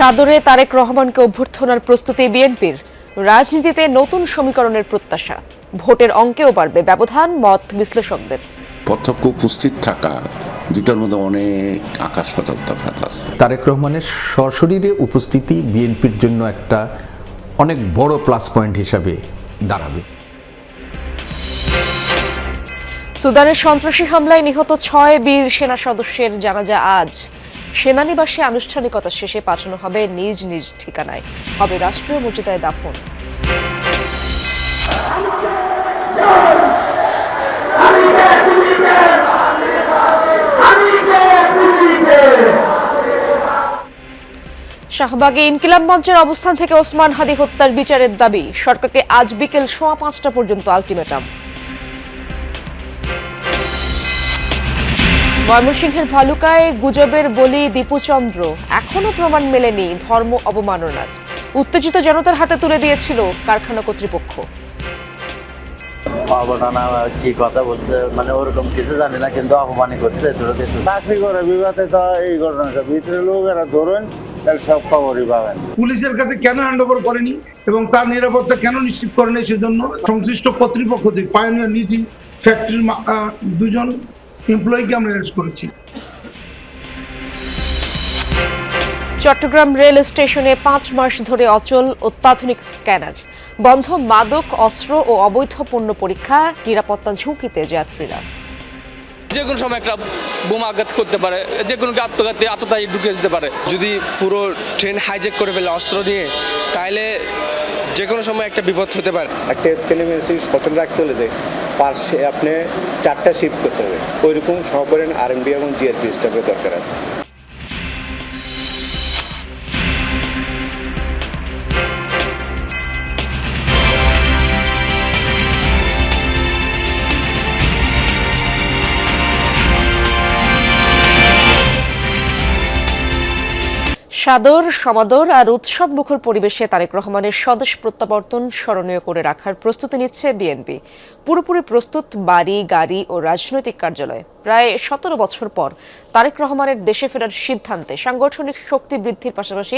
সাদরে তারেক রহমানকে অভ্যর্থনার প্রস্তুতি বিএনপির। রাজনীতিতে নতুন সমীকরণের প্রত্যাশা, ভোটের অঙ্কেও বাড়বে ব্যবধান, মত বিশ্লেষকদের। প্রত্যক্ষ উপস্থিত থাকা দুটার মধ্যে অনেক আকাশ পাতাল তফাৎ আছে। তারেক রহমানের সশরীরে উপস্থিতি বিএনপির জন্য একটা অনেক বড় প্লাস পয়েন্ট হিসাবে দাঁড়াবে। সুদানের সন্ত্রাসী হামলায় নিহত 6 বীর সেনা সদস্যের জানাজা আজ। সেনানিবাসে আনুষ্ঠানিকতা শেষে পাঠানো হবে নিজ নিজ ঠিকানায়, হবে রাষ্ট্রীয় মর্যাদায় দাফন। শাহবাগে ইনকিলাব মঞ্চের অবস্থান থেকে ওসমান হাদি হত্যার বিচারের দাবি, সরকারকে আজ বিকেল 5:15 পর্যন্ত আলটিমেটাম। ময়মনসিংহের ভালুকায় গুজবের বলি দীপু চন্দ্র, এখনো প্রমাণ মেলেনি ধর্ম অবমাননার। উত্তেজিত জনতার হাতে তুলে দিয়েছিল কারখানা কর্তৃপক্ষ। অবমাননা কি কথা বলছে, মানে ওরকম কিছু জানি না, কিন্তু অপমানই করছে। চাকরি করে বিবাদে তো এই ঘটনাটা ভিতরে লোকেরা ধরুন সব খবরই পাবেন। পুলিশের কাছে কেন হ্যান্ড ওভার করেনি এবং তার নিরাপত্তা কেন নিশ্চিত করেনি, সেজন্য সংশ্লিষ্ট কর্তৃপক্ষ থেকে পায়োনিয়ার নিটি ফ্যাক্টরির 2 জন এমপ্লয়িকে আমরা অ্যারেস্ট করেছি। চট্টগ্রাম রেল স্টেশনে 5 মাস ধরে অচল অত্যাধুনিক স্ক্যানার, বন্ধ মাদক, অস্ত্র ও অবৈধ পণ্য পরীক্ষা, নিরাপত্তা ঝুঁকিতে যাত্রীরা। যে কোনো সময় একটা বোমা আঘাত করতে পারে, যে কোনো আত্মঘাতী ঢুকে যেতে পারে। যদি পুরো ট্রেন হাইজ্যাক করে ফেলে অস্ত্র নিয়ে, তাহলে যে কোনো সময় একটা বিপদ হতে পারে। একটা স্ক্যানিং মেশিন সচল রাখতে হলে যে পার্শ্বে আপনি 4টা শিফট করতে হবে, ওইরকম সহকরেন আরএমবি এবং জিআরপি স্টাফের দরকার আছে। সাদর, সমাদর আর উৎসব মুখর পরিবেশে তারেক রহমানের স্বদেশ প্রত্যাবর্তন স্মরণীয় করে রাখার প্রস্তুতি নিচ্ছে বিএনপি। পুরোপুরি প্রস্তুত বাড়ি, গাড়ি ও রাজনৈতিক কার্যালয়। প্রায় 17 বছর পর তারেক রহমানের দেশে ফেরার সিদ্ধান্তে সাংগঠনিক শক্তি বৃদ্ধির পাশাপাশি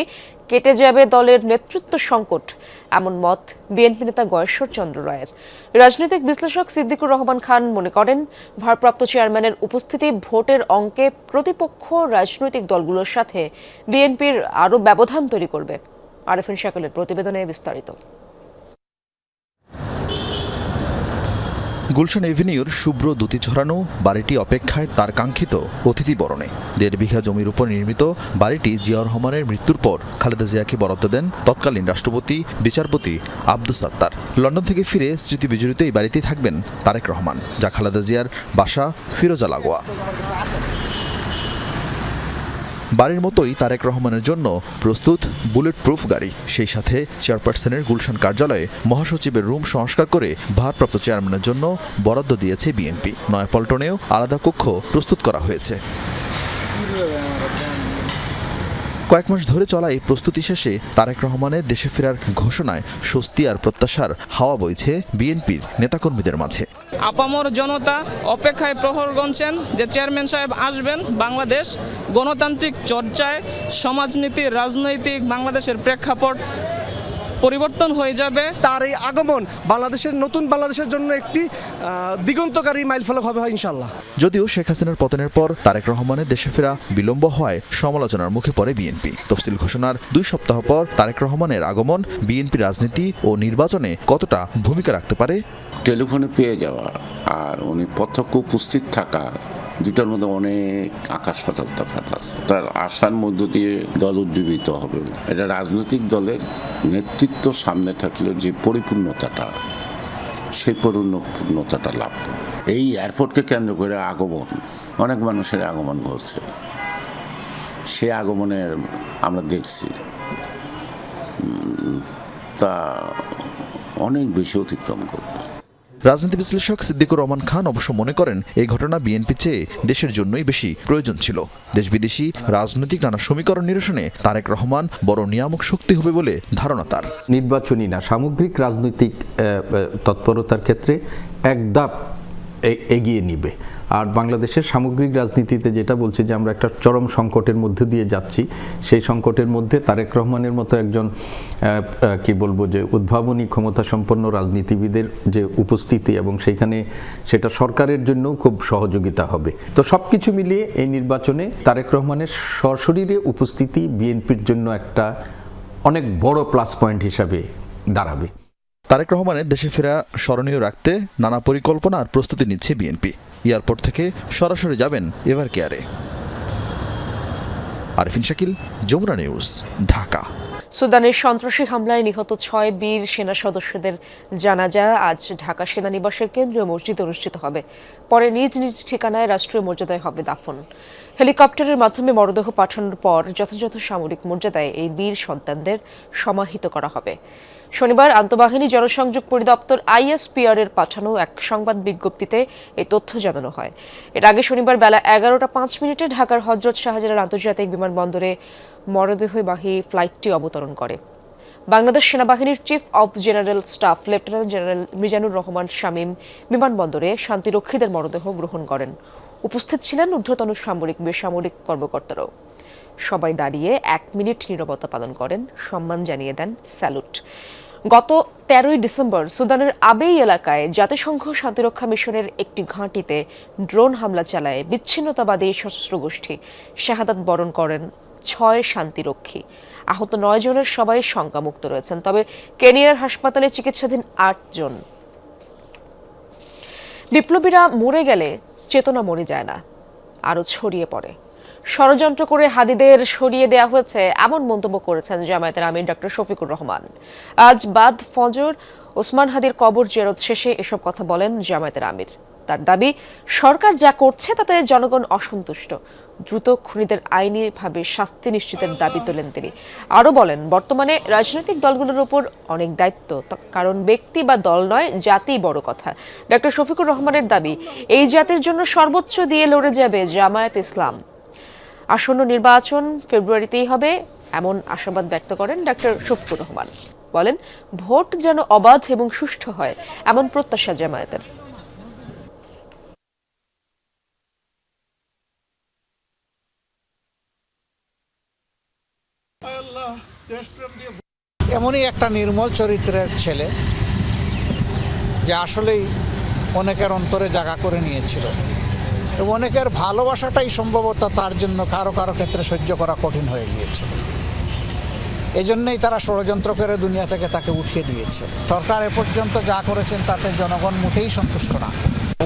কেটে যাবে দলের নেতৃত্ব সংকট, এমন মত বিএনপি নেতা গয়েশ্বর চন্দ্র রায়ের। রাজনৈতিক বিশ্লেষক সিদ্দিকুর রহমান খান মনে করেন, ভারপ্রাপ্ত চেয়ারম্যানের উপস্থিতি ভোটের অঙ্কে প্রতিপক্ষ রাজনৈতিক দলগুলোর সাথে বিএনপির আরও ব্যবধান তৈরি করবে। আরেফিন শাকিলের প্রতিবেদনে বিস্তারিত। গুলশান এভিনিউর শুভ্র দুতি ছড়ানো বাড়িটি অপেক্ষায় তার কাঙ্ক্ষিত অতিথি বরণে। 1.5 বিঘা জমির উপর নির্মিত বাড়িটি জিয়াউর রহমানের মৃত্যুর পর খালেদা জিয়াকে বরাদ্দ দেন তৎকালীন রাষ্ট্রপতি বিচারপতি আব্দুস সাত্তার। লন্ডন থেকে ফিরে স্মৃতি বিজড়িত এই বাড়িতেই থাকবেন তারেক রহমান, যা খালেদা জিয়ার বাসা ফিরোজা লাগোয়া। বাড়ির মতোই তারেক রহমানের জন্য প্রস্তুত বুলেট প্রুফ গাড়ি, সেই সাথে চেয়ারপারসনের গুলশান কার্যালয়ে মহাসচিবের রুম সংস্কার করে ভারপ্রাপ্ত চেয়ারম্যানের জন্য বরাদ্দ দিয়েছে বিএনপি। নয়াপল্টনেও আলাদা কক্ষ প্রস্তুত করা হয়েছে। কয়েক মাস ধরে চলা এই প্রস্তুতি শেষে তারেক রহমানের দেশে ফেরার ঘোষণায় স্বস্তি আর প্রত্যাশার হাওয়া বইছে বিএনপির নেতাকর্মীদের মাঝে। আপামর জনতা অপেক্ষায় প্রহর গুনছেন যে চেয়ারম্যান সাহেব আসবেন। বাংলাদেশ গণতান্ত্রিক চর্চায় সমাজনীতি, রাজনৈতিক বাংলাদেশের প্রেক্ষাপট পরিবর্তন হয়ে যাবে। তার এই আগমন বাংলাদেশের নতুন বাংলাদেশের জন্য একটি দিগন্তকারী মাইলফলক হবে ইনশাল্লাহ। যদিও শেখ হাসিনার পতনের পর তারেক রহমানের দেশে ফেরা বিলম্ব হয় সমালোচনার মুখে পড়ে বিএনপি। তফসিল ঘোষণার 2 সপ্তাহ পর তারেক রহমানের আগমন বিএনপি রাজনীতি ও নির্বাচনে কতটা ভূমিকা রাখতে পারে? টেলিফোনে পেয়ে যাওয়া আর উনি প্রত্যক্ষ উপস্থিত থাকা দুটার মধ্যে অনেক আকাশ পাতাল তফাৎ আছে। তার আশার মধ্য দিয়ে দল উজ্জীবিত হবে। এটা রাজনৈতিক দলের নেতৃত্ব সামনে থাকলে যে পরিপূর্ণতাটা, সেই পরিপূর্ণতাটা লাভ করবে। এই এয়ারপোর্টকে কেন্দ্র করে আগমন, অনেক মানুষের আগমন ঘটছে, সে আগমনের আমরা দেখছি তা অনেক বেশি অতিক্রম করবে। রাজনীতি বিশ্লেষক সিদ্দিকুর রহমান খান অবশ্য মনে করেন, এই ঘটনা বিএনপি চেয়ে দেশের জন্যই বেশি প্রয়োজন ছিল। দেশ বিদেশি রাজনৈতিক নানা সমীকরণ নিরসনে তারেক রহমান বড় নিয়ামক শক্তি হবে বলে ধারণা তার। নির্বাচনী না, সামগ্রিক রাজনৈতিক তৎপরতার ক্ষেত্রে এক ধাপ এগিয়ে নিবে। আর বাংলাদেশের সামগ্রিক রাজনীতিতে যেটা বলছে যে আমরা একটা চরম সংকটের মধ্যে দিয়ে যাচ্ছি, সেই সংকটের মধ্যে তারেক রহমানের মতো একজন কি বলবো যে উদ্ভাবনী ক্ষমতা সম্পন্ন রাজনীতিবিদের যে উপস্থিতি এবং সেইখানে সেটা সরকারের জন্য খুব সহযোগিতা হবে। তো সবকিছু মিলিয়ে এই নির্বাচনে তারেক রহমানের সশরীরে উপস্থিতি বিএনপির জন্য একটা অনেক বড় প্লাস পয়েন্ট হিসাবে দাঁড়াবে। তারেক রহমানের দেশে ফেরা স্মরণীয় রাখতে নানা পরিকল্পনা আর প্রস্তুতি নিচ্ছে বিএনপি। এয়ারপোর্ট থেকে সরাসরি যাবেন এভার কেয়ারে। আরফিন শাকিল, যমুনা নিউজ, ঢাকা। সুদানের সন্ত্রাসী হামলায় নিহত 6 বীর সেনা সদস্যদের জানাজা আজ ঢাকা সেনানিবাসের কেন্দ্রীয় মসজিদে অনুষ্ঠিত হবে। পরে নিজ নিজ ঠিকানায় রাষ্ট্রীয় মর্যাদায় হবে দাফন। হেলিকপ্টারের মাধ্যমে মরদেহ পাঠানোর পর যথাযথ সামরিক মর্যাদায় এই বীর সন্তানদের সমাহিত করা হবে। শনিবার আন্তঃবাহিনী জনসংযোগ পরিদপ্তর ISPR এর পাঠানো এক সংবাদ বিজ্ঞপ্তিতে এই তথ্য জানানো হয়। এর আগে শনিবার বেলা 11:05 ঢাকার হযরত শাহজালাল আন্তর্জাতিক বিমানবন্দরে মরদেহবাহী ফ্লাইটটি অবতরণ করে। বাংলাদেশ সেনাবাহিনীর chief of general staff lieutenant general Mizanur Rahman Shamim বিমানবন্দরে শান্তিরক্ষীদের মরদেহ গ্রহণ করেন। উপস্থিত ছিলেন ঊর্ধ্বতন সামরিক বেসামরিক কর্মকর্তারাও। সবাই দাঁড়িয়ে 1 মিনিট নীরবতা পালন করেন, সম্মান জানিয়ে দেন স্যালুট। গত 13 ডিসেম্বর সুদানের আবেই এলাকায় জাতিসংঘ শান্তিরক্ষা মিশনের একটি ঘাঁটিতে ড্রোন হামলা চালায় বিচ্ছিন্নতাবাদী সশস্ত্র গোষ্ঠী। শাহাদাত বরণ করেন 6 শান্তিরক্ষী। আহত 9 জনের সবাই শঙ্কামুক্ত রয়েছেন, তবে কেনিয়ার হাসপাতালে চিকিৎসাধীন 8 জন। বিপ্লবীরা মরে গেলে চেতনা মরে যায় না, আরো ছড়িয়ে পড়ে। ষড়যন্ত্র করে হাদিদের সরিয়ে দেওয়া হয়েছে এমন মন্তব্য করেছেন জামায়াতের আমির ডক্টর শফিকুর রহমান। আজ বাদ ফজর ওসমান হাদির কবর জিয়ারত শেষে এসব কথা বলেন জামায়াতের আমির। তার দাবি, সরকার যা করছে তাতে জনগণ অসন্তুষ্ট। দ্রুত খুনিদের আইনিভাবে শাস্তি নিশ্চিতের দাবি তোলেন তিনি। আরও বলেন, বর্তমানে রাজনৈতিক দলগুলোর উপর অনেক দায়িত্ব, কারণ ব্যক্তি বা দল নয়, জাতি বড় কথা। ডক্টর শফিকুর রহমানের দাবি, এই জাতির জন্য সর্বোচ্চ দিয়ে লড়ে যাবে জামায়াত ইসলাম। আসন্ন নির্বাচন ফেব্রুয়ারিতেই হবে এমন আশাবাদ ব্যক্ত করেন ডক্টর শফিকুর রহমান। বলেন, ভোট যেন অবাধ এবং সুষ্ঠু হয় এমন প্রত্যাশা জামায়াতের। এমনই একটা নির্মল চরিত্রের ছেলে যে আসলেই অনেকের অন্তরে জায়গা করে নিয়েছিল এবং অনেকের ভালোবাসাটাই সম্ভবত তার জন্য কারো কারো ক্ষেত্রে সহ্য করা কঠিন হয়ে গিয়েছিল। এজন্যই তারা ষড়যন্ত্র করে দুনিয়া থেকে তাকে উঠিয়ে দিয়েছে। সরকার এ পর্যন্ত যা করেছেন তাতে জনগণ মোটেই সন্তুষ্ট না।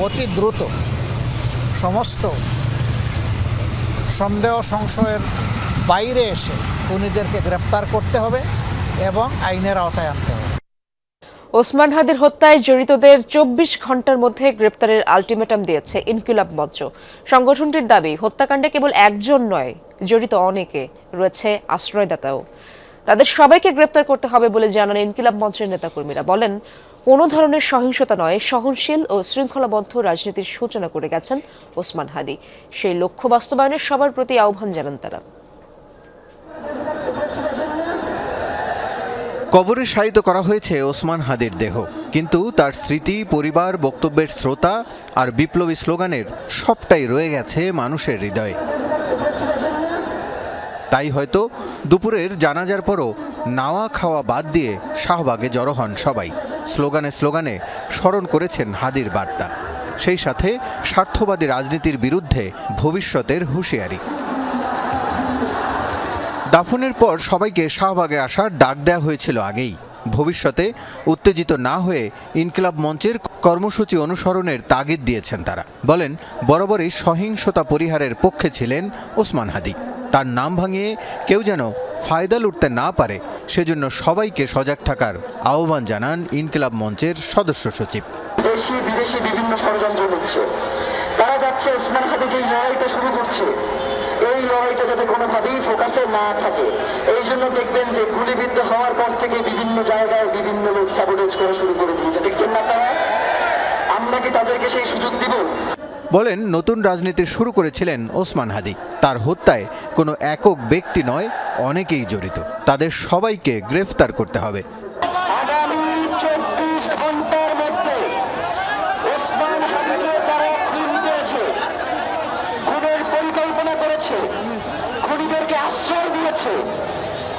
অতি দ্রুত সমস্ত সন্দেহ সংশয়ের বাইরে এসে খুনিদেরকে গ্রেপ্তার করতে হবে এবং আইনের আওতায় আনতে হবে। ওসমান হাদির হত্যায় জড়িতদের 24 ঘন্টার মধ্যে গ্রেপ্তারের আলটিমেটাম দিয়েছে ইনকিলাব মঞ্চ। সংগঠনটির দাবি, হত্যাকাণ্ডে কেবল একজন নয়, জড়িত অনেকে রয়েছে, আশ্রয়দাতাও। তাদের সবাইকে গ্রেপ্তার করতে হবে বলে জানান ইনকিলাব মঞ্চের নেতাকর্মীরা। বলেন, কোনো ধরনের সহিংসতা নয়, সহনশীল ও শৃঙ্খলাবদ্ধ রাজনীতির সূচনা করে গেছেন ওসমান হাদি। সেই লক্ষ্য বাস্তবায়নের সবার প্রতি আহ্বান জানান তারা। কবরে শায়িত করা হয়েছে ওসমান হাদির দেহ, কিন্তু তার স্মৃতি, পরিবার, বক্তব্যের শ্রোতা আর বিপ্লবী স্লোগানের সবটাই রয়ে গেছে মানুষের হৃদয়ে। তাই হয়তো দুপুরের জানাজার পরও নাওয়া খাওয়া বাদ দিয়ে শাহবাগে জড়ো হন সবাই। স্লোগানে স্লোগানে স্মরণ করেছেন হাদির বার্তা, সেই সাথে স্বার্থবাদী রাজনীতির বিরুদ্ধে ভবিষ্যতের হুঁশিয়ারি। দাফনের পর সবাইকে শাহবাগে আসার ডাক দেওয়া হয়েছিল আগেই। ভবিষ্যতে উত্তেজিত না হয়ে ইনকিলাব মঞ্চের কর্মসূচি অনুসরণের তাগিদ দিয়েছেন তারা। বলেন, বরাবরই সহিংসতা পরিহারের পক্ষে ছিলেন ওসমান হাদি। তার নাম ভাঙিয়ে কেউ যেন ফায়দা লুটতে না পারে, সেজন্য সবাইকে সজাগ থাকার আহ্বান জানান ইনকিলাব মঞ্চের সদস্য সচিব। দেশি বিদেশি বিভিন্ন ষড়যন্ত্র হচ্ছে, তারা যাচ্ছে ওসমান হাদি যে লড়াইটা শুরু করছে, এই লড়াইটা যাতে কোনোভাবেই ফোকাসে না থাকে, এই জন্য দেখবেন যে গুলিবিদ্ধ হওয়ার পর থেকে বিভিন্ন জায়গায় বিভিন্ন লোক সাবোটেজ করা শুরু করে দিয়েছে। দেখছেন না তারা? আমরা কি তাদেরকে সেই সুযোগ দিব? বলেন, নতুন রাজনীতি শুরু করেছিলেন ওসমান হাদি। তার হত্যায় কোনো একক ব্যক্তি নয়, অনেকেই জড়িত। তাদের সবাইকে গ্রেফতার করতে হবে। আগামী 24 ঘন্টার মধ্যে ওসমান হাদিকে যারা খুন করেছে করেছে,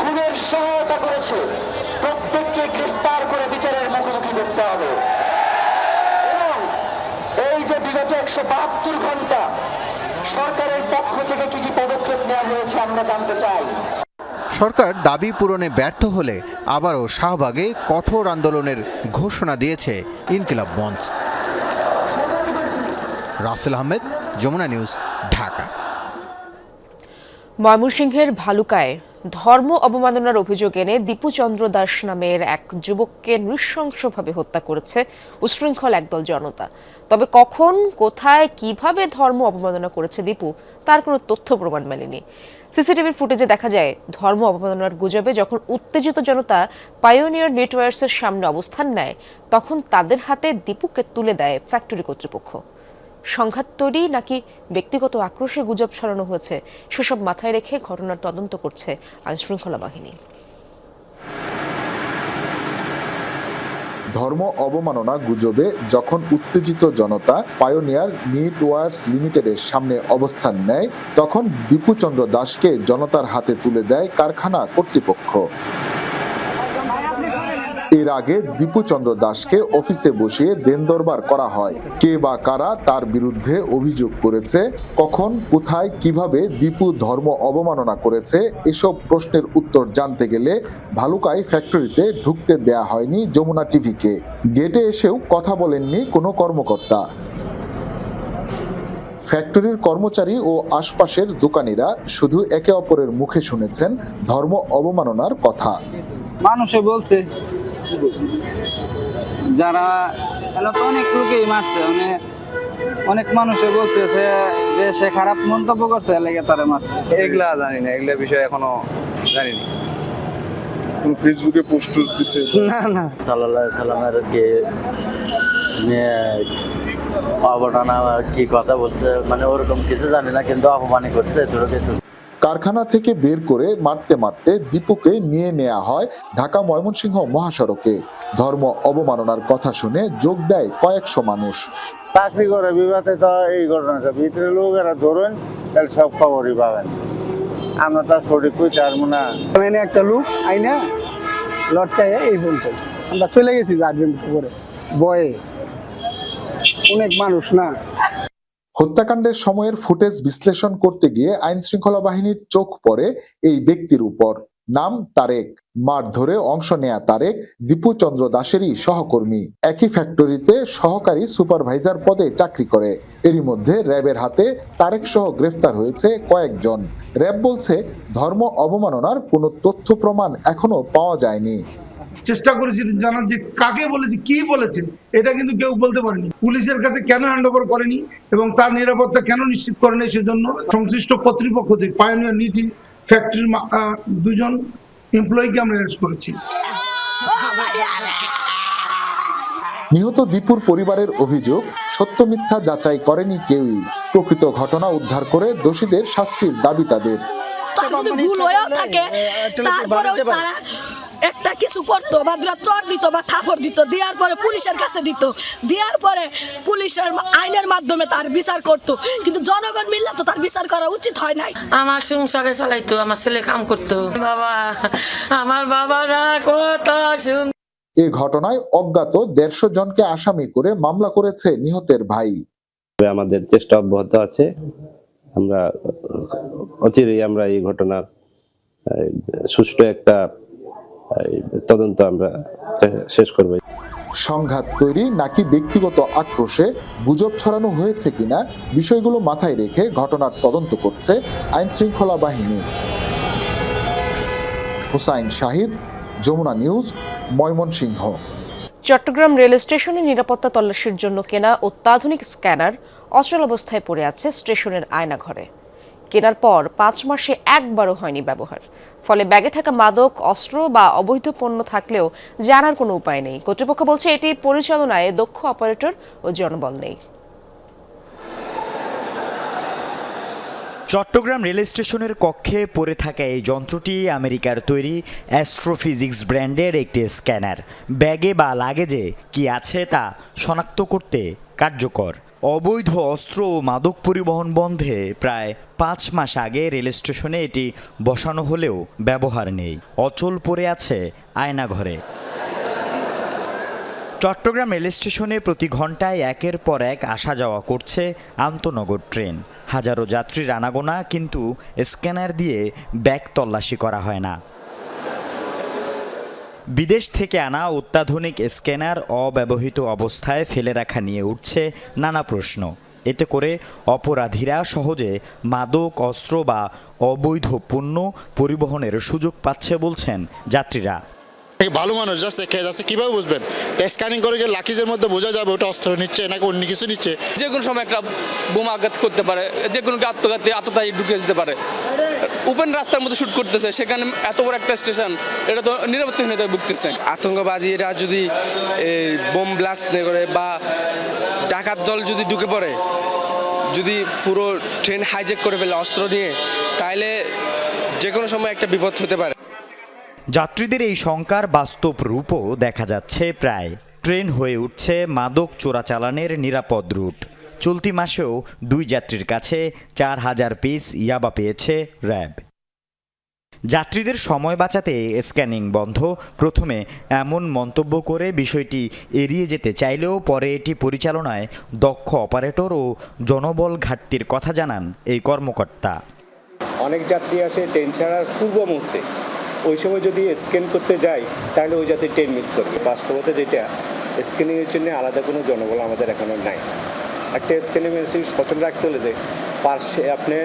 খুনের সহায়তা করেছে, প্রত্যেককে গ্রেফতার করে বিচারের মুখোমুখি করতে হবে। এবং এই যে বিগত 172 ঘন্টা সরকারের পক্ষ থেকে কি কি পদক্ষেপ নেওয়া হয়েছে আমরা জানতে চাই। সরকার দাবি পূরণে ব্যর্থ হলে আবারও শাহবাগে কঠোর আন্দোলনের ঘোষণা দিয়েছে ইনকিলাব মঞ্চ। রাসেল আহমেদ, যমুনা নিউজ, ঢাকা। ময়মনসিংহের ভালুকায় ধর্ম অবমাননার অভিযোগ এনে দীপু চন্দ্র দাস নামের এক যুবককে নৃশংসভাবে হত্যা করেছে উশৃঙ্খল একদল জনতা। তবে কখন, কোথায়, কিভাবে ধর্ম অবমাননা করেছে দীপু তার কোনো তথ্য প্রমাণ মেলেনি। সিসিটিভির ফুটেজে দেখা যায় ধর্ম অবমাননার গুজবে যখন উত্তেজিত জনতা পায়োনিয়ার নেটওয়ার্কসের সামনে অবস্থান নেয়, তখন তাদের হাতে দীপুকে তুলে দেয় ফ্যাক্টরি কর্তৃপক্ষ। সংঘাত তৈরি নাকি ব্যক্তিগত আক্রোশে গুজব ছড়ানো হয়েছে সেসব মাথায় রেখে ঘটনার তদন্ত করছে আইনশৃঙ্খলা বাহিনী। ধর্ম অবমাননা গুজবে যখন উত্তেজিত জনতা পায়োনিয়ার নেটওয়ার্কস লিমিটেডের সামনে অবস্থান নেয়, তখন দীপু চন্দ্র দাসকে জনতার হাতে তুলে দেয় কারখানা কর্তৃপক্ষ। এর আগে দীপু চন্দ্র দাসকে অফিসে বসিয়ে দেনদরবার করা হয়। কে বা কারা তার বিরুদ্ধে অভিযোগ করেছে, কখন, কোথায়, কিভাবে দীপু ধর্ম অবমাননা করেছে, এসব প্রশ্নের উত্তর জানতে গেলে ভালুকায় ফ্যাক্টরিতে ঢুকতে দেয়া হয়নি যমুনা টিভিকে। গেটে এসেও কথা বলেননি কোনো কর্মকর্তা। ফ্যাক্টরির কর্মচারী ও আশপাশের দোকানিরা শুধু একে অপরের মুখে শুনেছেন ধর্ম অবমাননার কথা। মানুষে বলছে যারা তো অনেক লোকেই মারছে, অনেক মানুষে বলছে যে সে খারাপ মন্তব্য করছে লেগে তারা মারছে। এগুলা জানি না, এগুলা বিষয়ে এখনো জানি না। ফেসবুকে পোস্ট দিছে না সাল্লাল্লাহু আলাইহি সাল্লামের কে অবদান কি কথা বলছে, মানে ওরকম কিছু জানি না, কিন্তু অপমানই করছে কিছু। কারখানা থেকে বের করে মারতে মারতে দীপুকে নিয়ে নেওয়া হয় ঢাকা ময়মনসিংহ মহাসড়কে। ধর্ম অবমাননার কথা শুনে যোগ দেয় কয়েকশো মানুষ। চাকরি করে বিবাদে তো এই ঘটনাটা ভিতরে লোকেরা ধরুন তাহলে সব খবরই পাবেন। আমরা তো সঠিক কইতে পারবো না। মানে একটা লোক আইনা লটকায় এই বলতো আমরা চলে গেছি জার্জেন্ট করে বয়ে অনেক মানুষ না। হত্যাকাণ্ডের সময়ের ফুটেজ বিশ্লেষণ করতে গিয়ে আইন শৃঙ্খলা বাহিনীর চোখ পড়ে এই ব্যক্তির উপর। নাম তারেক। মাঠ ধরে অংশ নেয়া তারেক দীপু চন্দ্র দাসেরই সহকর্মী। একই ফ্যাক্টরিতে সহকারী সুপারভাইজার পদে চাকরি করে। এরই মধ্যে র্যাবের হাতে তারেক সহ গ্রেফতার হয়েছে কয়েকজন। র্যাব বলছে ধর্ম অবমাননার কোনো তথ্য প্রমাণ এখনো পাওয়া যায়নি। চেষ্টা করেছি জানার যে কাকে বলেছে, কি বলেছে, এটা কিন্তু কেউ বলতে পারেনি। পুলিশের কাছে কেন হ্যান্ডওভার করেনি এবং তার নিরাপত্তা কেন নিশ্চিত করেনি, সেজন্য সংশ্লিষ্ট কর্তৃপক্ষ থেকে পায়োনিয়ার নিটি ফ্যাক্টরির 2 জন এমপ্লয়িকে আমরা অ্যারেস্ট করেছি। নিহত দীপুর পরিবারের অভিযোগ, সত্য মিথ্যা যাচাই করেনি কেউই। প্রকৃত ঘটনা উদ্ধার করে দোষীদের শাস্তির দাবি তাদের। ভুল হয়েও থাকে তারপরেও তারা একটা কিছু করতো বা চর দিত বা থাপড় দিত, দেওয়ার পরে পুলিশের কাছে দিত, দেওয়ার পরে পুলিশের আইনের মাধ্যমে তার বিচার করতো, কিন্তু জনগণ মিললে তো তার বিচার করা উচিত হয় নাই। আমার সংসারে চালাইতো, আমার ছেলে কাম করতো, বাবা আমার বাবারা কত এ ঘটনায় অজ্ঞাত 150 জনকে আসামি করে মামলা করেছে নিহতের ভাই। আমাদের চেষ্টা অব্যাহত আছে। আমরা অচিরেই আমরা এই ঘটনার সুষ্ঠু একটা তদন্ত আমরা শেষ করব। সংঘাত তৈরি নাকি ব্যক্তিগত আক্রোশে গুজব ছড়ানো হয়েছে কিনা বিষয়গুলো মাথায় রেখে ঘটনার তদন্ত করছে আইন শৃঙ্খলা বাহিনী। হুসাইন শাহিদ, যমুনা নিউজ, ময়মনসিংহ। চট্টগ্রাম রেল স্টেশনে নিরাপত্তা তল্লাশির জন্য কেনা অত্যাধুনিক স্ক্যানার অচল অবস্থায় পড়ে আছে স্টেশনের আয়নাঘরে। কেনার পর 5 মাসে একবারও হয়নি ব্যবহার। ফলে ব্যাগে থাকা মাদক, অস্ত্র বা অবৈধ পণ্য থাকলেও জানার কোনো উপায় নেই। কর্তৃপক্ষ বলছে এটি পরিচালনায় দক্ষ অপারেটর ও জনবল নেই। চট্টগ্রাম রেল স্টেশনের কক্ষে পড়ে থাকা এই যন্ত্রটি আমেরিকার তৈরি অ্যাস্ট্রোফিজিক্স ব্র্যান্ডের একটি স্ক্যানার। ব্যাগে বা লাগেজে কি আছে তা শনাক্ত করতে কার্যকর। অবৈধ অস্ত্র ও মাদক পরিবহন বন্ধে প্রায় 5 মাস আগে রেল স্টেশনে এটি বসানো হলেও ব্যবহার নেই, অচল পড়ে আছে আয়নাঘরে। চট্টগ্রাম রেল স্টেশনে প্রতি ঘন্টায় একের পর এক আসা যাওয়া করছে আন্তনগর ট্রেন। হাজারো যাত্রীর আনাগোনা, কিন্তু স্ক্যানার দিয়ে ব্যাগ তল্লাশি করা হয় না। বিদেশ থেকে আনা অত্যাধুনিক স্ক্যানার অব্যবহৃত অবস্থায় ফেলে রাখা নিয়ে উঠছে নানা প্রশ্ন। এতে করে অপরাধীরা সহজে মাদক, অস্ত্র বা অবৈধ পণ্য পরিবহনের সুযোগ পাচ্ছে বলছেন যাত্রীরা। ভালো মানুষ যাচ্ছে খেয়ে যাচ্ছে, কিভাবে বুঝবেন? স্ক্যানিং করে গিয়ে লাকিজের মধ্যে বোঝা যাবে ওটা অস্ত্র নিচ্ছে নাকি অন্য কিছু নিচ্ছে। যে কোনো সময় একটা বোমা আঘাত করতে পারে, যে কোনো আততায়ী ঢুকে দিতে পারে। ওপেন রাস্তার মধ্যে শুট করতেছে, সেখানে এত বড় একটা স্টেশন, এটা তো নিরাপত্তাহীনতায় ভুগতেছে। আতঙ্কবাদীরা যদি বোম ব্লাস্ট করে বা ডাকাত দল যদি ঢুকে পড়ে, যদি পুরো ট্রেন হাইজ্যাক করে ফেলে অস্ত্র নিয়ে, তাহলে যে কোনো সময় একটা বিপদ হতে পারে। যাত্রীদের এই শঙ্কার বাস্তব রূপও দেখা যাচ্ছে প্রায়। ট্রেন হয়ে উঠছে মাদক চোরাচালানের নিরাপদ রুট। চলতি মাসেও 2 যাত্রীর কাছে 4000 পিস ইয়াবা পেয়েছে র্যাব। যাত্রীদের সময় বাঁচাতে স্ক্যানিং বন্ধ। প্রথমে এমন মন্তব্য করে বিষয়টি এড়িয়ে যেতে চাইলেও পরে এটি পরিচালনায় দক্ষ অপারেটর ও জনবল ঘাটতির কথা জানান এই কর্মকর্তা। অনেক যাত্রী আসে ট্রেন ছাড়ার পূর্ব মুহূর্তে, ওই সময় যদি স্ক্যান করতে যাই তাহলে ওই যাত্রী ট্রেন মিস করবে। বাস্তবতা যেটা, স্ক্যানিংয়ের জন্য আলাদা কোনো জনবল আমাদের এখনও নাই। একটা স্ক্যানিং মেশিন সচল রাখতে হলে যে আপনি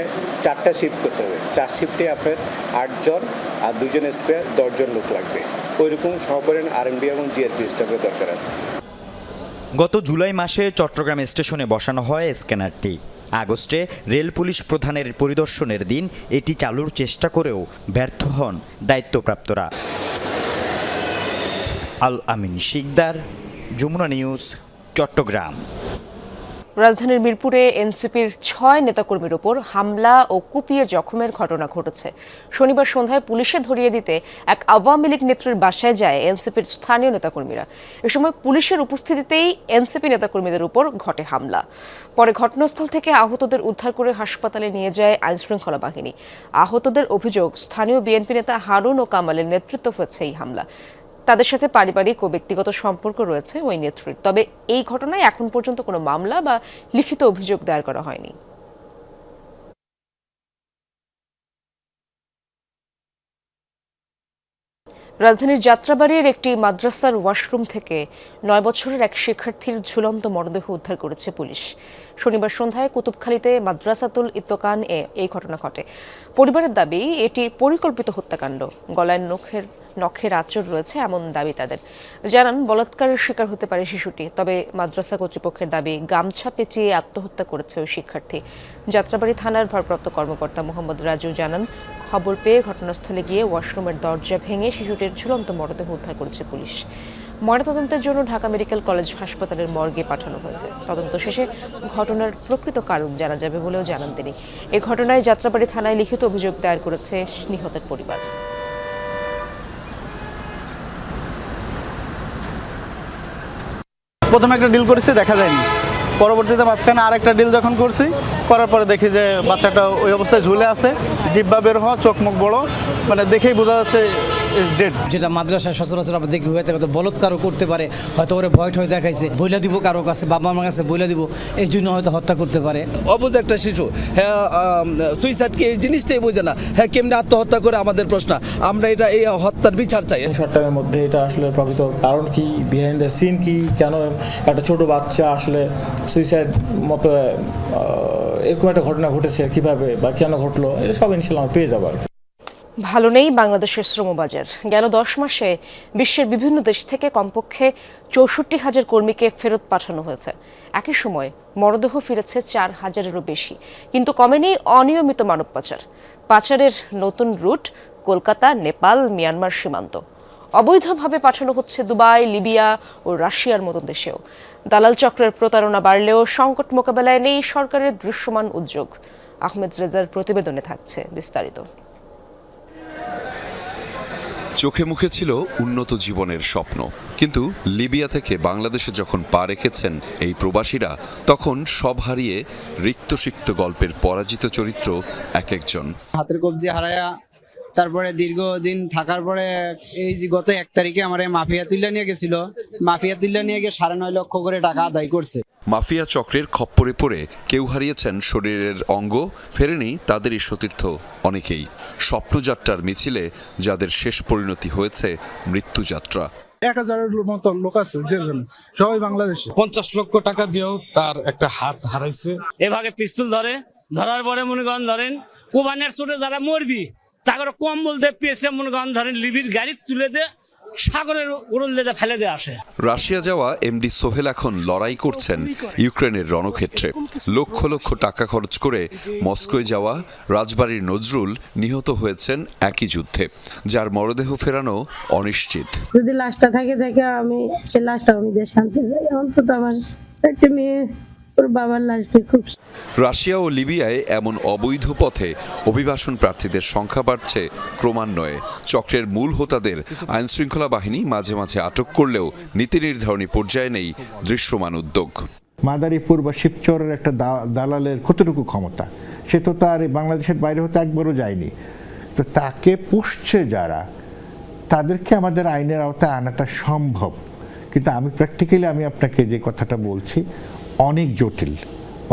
4টা শিফট করতে হবে, 4 শিফটে আপনার 8 জন আর 2 জন স্পেয়ার 10 জন লোক লাগবে। ওইরকম সহপরিমাণ আরএমবি এবং জিআরপি স্টাফের দরকার আছে। গত জুলাই মাসে চট্টগ্রাম স্টেশনে বসানো হয় স্ক্যানারটি। আগস্টে রেল পুলিশ প্রধানের পরিদর্শনের দিন এটি চালুর চেষ্টা করেও ব্যর্থ হন দায়িত্বপ্রাপ্তরা। আল আমিন শিকদার, যমুনা নিউজ, চট্টগ্রাম। রাজধানীর মিরপুরে এনসিপির 6 নেতাকর্মীর ওপর হামলা ও কুপিয়ে জখমের ঘটনা ঘটেছে। শনিবার সন্ধ্যায় পুলিশে ধরিয়ে দিতে এক আওয়ামী লীগ নেত্রীর বাসায় যায় এনসিপির স্থানীয় নেতাকর্মীরা। এ সময় পুলিশের উপস্থিতিতেই এনসিপি নেতাকর্মীদের উপর ঘটে হামলা। পরে ঘটনাস্থল থেকে আহতদের উদ্ধার করে হাসপাতালে নিয়ে যায় আইনশৃঙ্খলা বাহিনী। আহতদের অভিযোগ, স্থানীয় বিএনপি নেতা হারুন ও কামালের নেতৃত্ব হয়েছে এই হামলা। তাদের সাথে পারিবারিক ও ব্যক্তিগত সম্পর্ক রয়েছে ওই নেত্রীর। তবে এই ঘটনায় এখন পর্যন্ত কোনো মামলা বা লিখিত অভিযোগ দায়ের করা হয়নি। রাজধানীর যাত্রাবাড়ির একটি মাদ্রাসার ওয়াশরুম থেকে 9 বছরের এক শিক্ষার্থীর ঝুলন্ত মরদেহ উদ্ধার করেছে পুলিশ। শনিবার সন্ধ্যায় কুতুবখালীতে মাদ্রাসাতুল ইত্তকান এই ঘটনা ঘটে। পরিবারের দাবি এটি পরিকল্পিত হত্যাকাণ্ড। গলায় নখের আঁচড় রয়েছে এমন দাবি তাদের। জানান, বলাৎকারের শিকার হতে পারে শিশুটি। তবে মাদ্রাসা কর্তৃপক্ষের দাবি গামছা পেঁচিয়ে আত্মহত্যা করেছে ওই শিক্ষার্থী। যাত্রাবাড়ি থানার ভারপ্রাপ্ত কর্মকর্তা মোহাম্মদ রাজু জানান, খবর পেয়ে ঘটনাস্থলে গিয়ে ওয়াশরুমের দরজা ভেঙে শিশুটির ঝুলন্ত মরদেহ উদ্ধার করেছে পুলিশ। ময়নাতদন্তের জন্য ঢাকা মেডিকেল কলেজ হাসপাতালের মর্গে পাঠানো হয়েছে। তদন্ত শেষে ঘটনার প্রকৃত কারণ জানা যাবে বলেও জানান তিনি। এই ঘটনায় যাত্রাবাড়ি থানায় লিখিত অভিযোগ দায়ের করেছে নিহতের পরিবার। প্রথমে একটা ডিল করেছি, দেখা যায়নি। পরবর্তীতে মাঝখানে আরেকটা ডিল যখন করছি, করার পরে দেখি যে বাচ্চাটা ওই অবস্থায় ঝুলে আছে, জিহ্বা বের হওয়া, চোখ মুখ বড়, মানে দেখেই বোঝা যাচ্ছে ডেড। যেটা মাদ্রাসায় সচরাচর আমরা দেখি হয়ে থাকে, বলৎকারও করতে পারে, হয়তো ওরা ভয় ঠয় দেখাইছে, বইলা দিব কারো কাছে, বাবা মার কাছে বইলা দিব, এই জন্য হয়তো হত্যা করতে পারে। অবুঝ একটা শিশু, হ্যাঁ সুইসাইডকে এই জিনিসটাই বোঝে না, হ্যাঁ কেমনি আত্মহত্যা করে আমাদের প্রশ্ন। আমরা এটা এই হত্যার বিচার চাই। শর্ট টাইমের মধ্যে এটা আসলে প্রকৃত কারণ কি, বিহাইন্ড দ্য সিন কি, কেন একটা ছোট বাচ্চা আসলে সুইসাইড মতো এরকম একটা ঘটনা ঘটেছে, কিভাবে বা কেন ঘটলো, এটা সব ইনশাল্লাহ পেয়ে যাবো আর কি। ভালো নেই বাংলাদেশের শ্রমবাজার। গেল 10 মাসে বিশ্বের বিভিন্ন দেশ থেকে কমপক্ষে 64,000 কর্মীকে ফেরত পাঠানো হয়েছে। একই সময় মরদেহ ফিরেছে 4,000-এরও বেশি। কিন্তু কমেনি অনিয়মিত মানব পাচার। পাচারের নতুন রুট কলকাতা, নেপাল, মিয়ানমার সীমান্ত। অবৈধভাবে পাঠানো হচ্ছে দুবাই, লিবিয়া ও রাশিয়ার মতো দেশেও। দালাল চক্রের প্রতারণা বাড়লেও সংকট মোকাবেলায় নেই সরকারের দৃশ্যমান উদ্যোগ। আহমেদ রেজার প্রতিবেদনে থাকছে বিস্তারিত। চোখে মুখে ছিল উন্নত জীবনের স্বপ্ন, কিন্তু লিবিয়া থেকে বাংলাদেশে যখন পা রেখেছেন এই প্রবাসীরা, তখন সব হারিয়ে রিক্তসিক্ত গল্পের পরাজিত চরিত্র এক একজন। হাতের কবজি হারায়া তারপরে দীর্ঘদিন থাকার পরে এই যে গত 1 তারিখে আমার মাফিয়া তুলে নিয়ে গেছিল, মাফিয়া তুলে নিয়ে গিয়ে 9.5 লক্ষ করে টাকা আদায় করছে। মাফিয়া চক্রের খপ্পরে পড়ে কেউ হারিয়েছেন শরীরের অঙ্গ, ফেরেনি তাদেরই সতীর্থ অনেকেই। স্বপ্নযাত্রার মিছিলে যাদের শেষ পরিণতি হয়েছে মৃত্যুযাত্রা। 1000-এর মতো লোক আছে যেখানে, সবাই বাংলাদেশে। 50 লক্ষ টাকা দিয়েও তার একটা হাত হারাইছে। এভাবে পিস্তল ধরার পরে মনে করেন ধরেন কোবানের চোটে যারা মরবি তাকে কম্বল দিয়ে পেয়েছে মনে করেন ধরেন লিবির গাড়ি তুলে দিয়ে সাগরের উড়লে ফেলে দিয়ে আসে। রাশিয়া যাওয়া এমডি সোহেল এখন লড়াই করছেন ইউক্রেনের রণক্ষেত্রে। লক্ষ লক্ষ টাকা খরচ করে মস্কোয় যাওয়া রাজবাড়ির নজরুল নিহত হয়েছেন একই যুদ্ধে, যার মরদেহ ফেরানো অনিশ্চিত। যদি লাশটা থাকে আমি সে লাশটা আমি দেশে আনতে যাই, অন্তত আমার 4টে মেয়ে ওর বাবার লাশ দেখুক। রাশিয়া ও লিবিয়ায় এমন অবৈধ পথে অভিবাসন প্রার্থীদের সংখ্যা বাড়ছে ক্রমান্বয়ে। চক্রের মূল হোতাদের আইনশৃঙ্খলা বাহিনী মাঝে মাঝে আটক করলেও নীতি নির্ধারণী পর্যায়ে নেই দৃশ্যমান উদ্যোগ। মাদারীপুর বা শিবচরের একটা দালালের কতটুকু ক্ষমতা, সে তো তার বাংলাদেশের বাইরে হতে একবারও যায়নি। তো তাকে পুষছে যারা, তাদেরকে আমাদের আইনের আওতায় আনাটা সম্ভব, কিন্তু আমি প্র্যাকটিক্যালি আপনাকে যে কথাটা বলছি অনেক জটিল,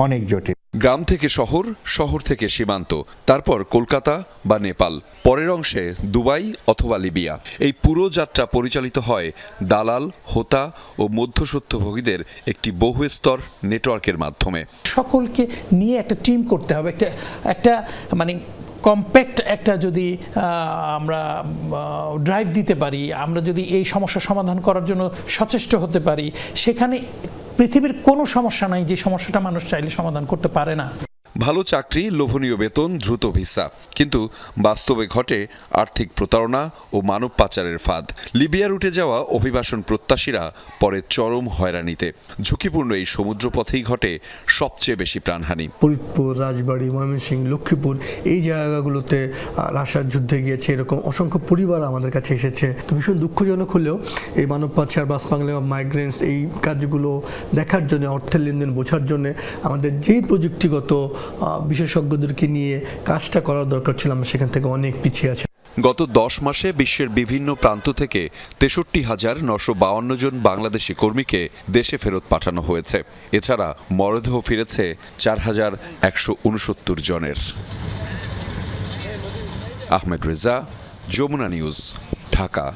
অনেক জটিল। গ্রাম থেকে শহর, শহর থেকে সীমান্ত, তারপর কলকাতা বা নেপাল, পরের অংশে দুবাই অথবা লিবিয়া। এই পুরো যাত্রা পরিচালিত হয় দালাল, হোতা ও মধ্যস্বত্বভোগীদের একটি বহুস্তর নেটওয়ার্কের মাধ্যমে। সকলকে নিয়ে একটা টিম করতে হবে, একটা মানে কম্প্যাক্ট একটা যদি আমরা ড্রাইভ দিতে পারি, আমরা যদি এই সমস্যা সমাধান করার জন্য সচেষ্ট হতে পারি, সেখানে পৃথিবীর কোনো সমস্যা নাই যে সমস্যাটা মানুষ চাইলে সমাধান করতে পারে না। ভালো চাকরি, লোভনীয় বেতন, দ্রুত ভিসা, কিন্তু বাস্তবে ঘটে আর্থিক প্রতারণা ও মানব পাচারের ফাঁদ। লিবিয়া রুটে যাওয়া অভিবাসন প্রত্যাশীরা পরে চরম হয়রানিতে। ঝুঁকিপূর্ণ এই সমুদ্রপথেই ঘটে সবচেয়ে বেশি প্রাণহানি। ফরিদপুর, রাজবাড়ী, ময়মনসিংহ, লক্ষ্মীপুর এই জায়গাগুলোতে রাশিয়ার যুদ্ধে গিয়েছে এরকম অসংখ্য পরিবার আমাদের কাছে এসেছে। তো ভীষণ দুঃখজনক হলেও এই মানব পাচার বা স্মাগলিং অফ মাইগ্রেন্টস এই কাজগুলো দেখার জন্য, অর্থের লেনদেন বোঝার জন্য আমাদের যেই প্রযুক্তিগত বিশেষজ্ঞদেরকে নিয়ে কাজটা করার দরকার ছিল, আমরা সেখান থেকে অনেক পিছিয়ে আছি। গত 10 মাসে বিশ্বের বিভিন্ন প্রান্ত থেকে 63,952 জন বাংলাদেশি কর্মীকে দেশে ফেরত পাঠানো হয়েছে। এছাড়া মরদেহ ফিরেছে 4,169 জনের। আহমেদ রেজা, যমুনা নিউজ, ঢাকা।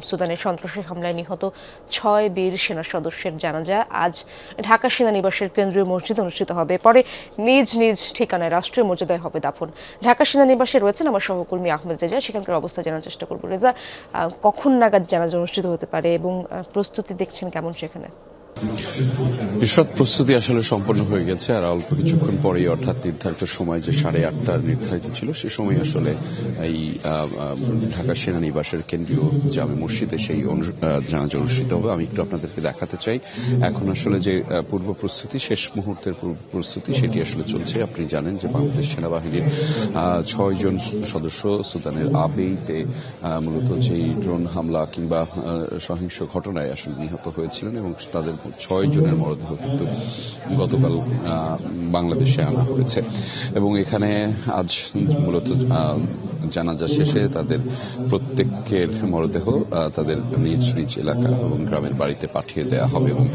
সুদানের সন্ত্রাসী হামলায় নিহত 6 বীর সেনা সদস্যের জানাজা আজ ঢাকা সেনানিবাসের কেন্দ্রীয় মসজিদে অনুষ্ঠিত হবে। পরে নিজ নিজ ঠিকানায় রাষ্ট্রীয় মর্যাদায় হবে দাফন। ঢাকা সেনানিবাসে রয়েছেন আমার সহকর্মী আহমেদ রেজা, সেখানকার অবস্থা জানার চেষ্টা করব। রেজা, কখন নাগাদ জানাজা অনুষ্ঠিত হতে পারে এবং প্রস্তুতি দেখছেন কেমন সেখানে? ঈশ্বর প্রস্তুতি আসলে সম্পন্ন হয়ে গেছে, আর অল্প কিছুক্ষণ পরেই, অর্থাৎ নির্ধারিত সময় যে 8:30 নির্ধারিত ছিল, সে সময় আসলে এই ঢাকা সেনানিবাসের কেন্দ্রীয় জামে মসজিদে সেই জানাজা অনুষ্ঠিত হবে। আমি একটু আপনাদেরকে দেখাতে চাই এখন আসলে যে পূর্ব প্রস্তুতি, শেষ মুহূর্তের পূর্ব প্রস্তুতি, সেটি আসলে চলছে। আপনি জানেন যে বাংলাদেশ সেনাবাহিনীর 6 জন সদস্য সুদানের আবেইতে মূলত যেই ড্রোন হামলা কিংবা সহিংস ঘটনায় আসলে নিহত হয়েছিলেন, এবং তাদের 6 জনের মরদেহ কিন্তু গতকাল বাংলাদেশে আনা হয়েছে। এবং এখানে আজ মূলত জানাজা শেষে তাদের প্রত্যেকের মরদেহ তাদের নিজ নিজ এলাকা এবং গ্রামের বাড়িতে পাঠিয়ে দেওয়া হবে। এবং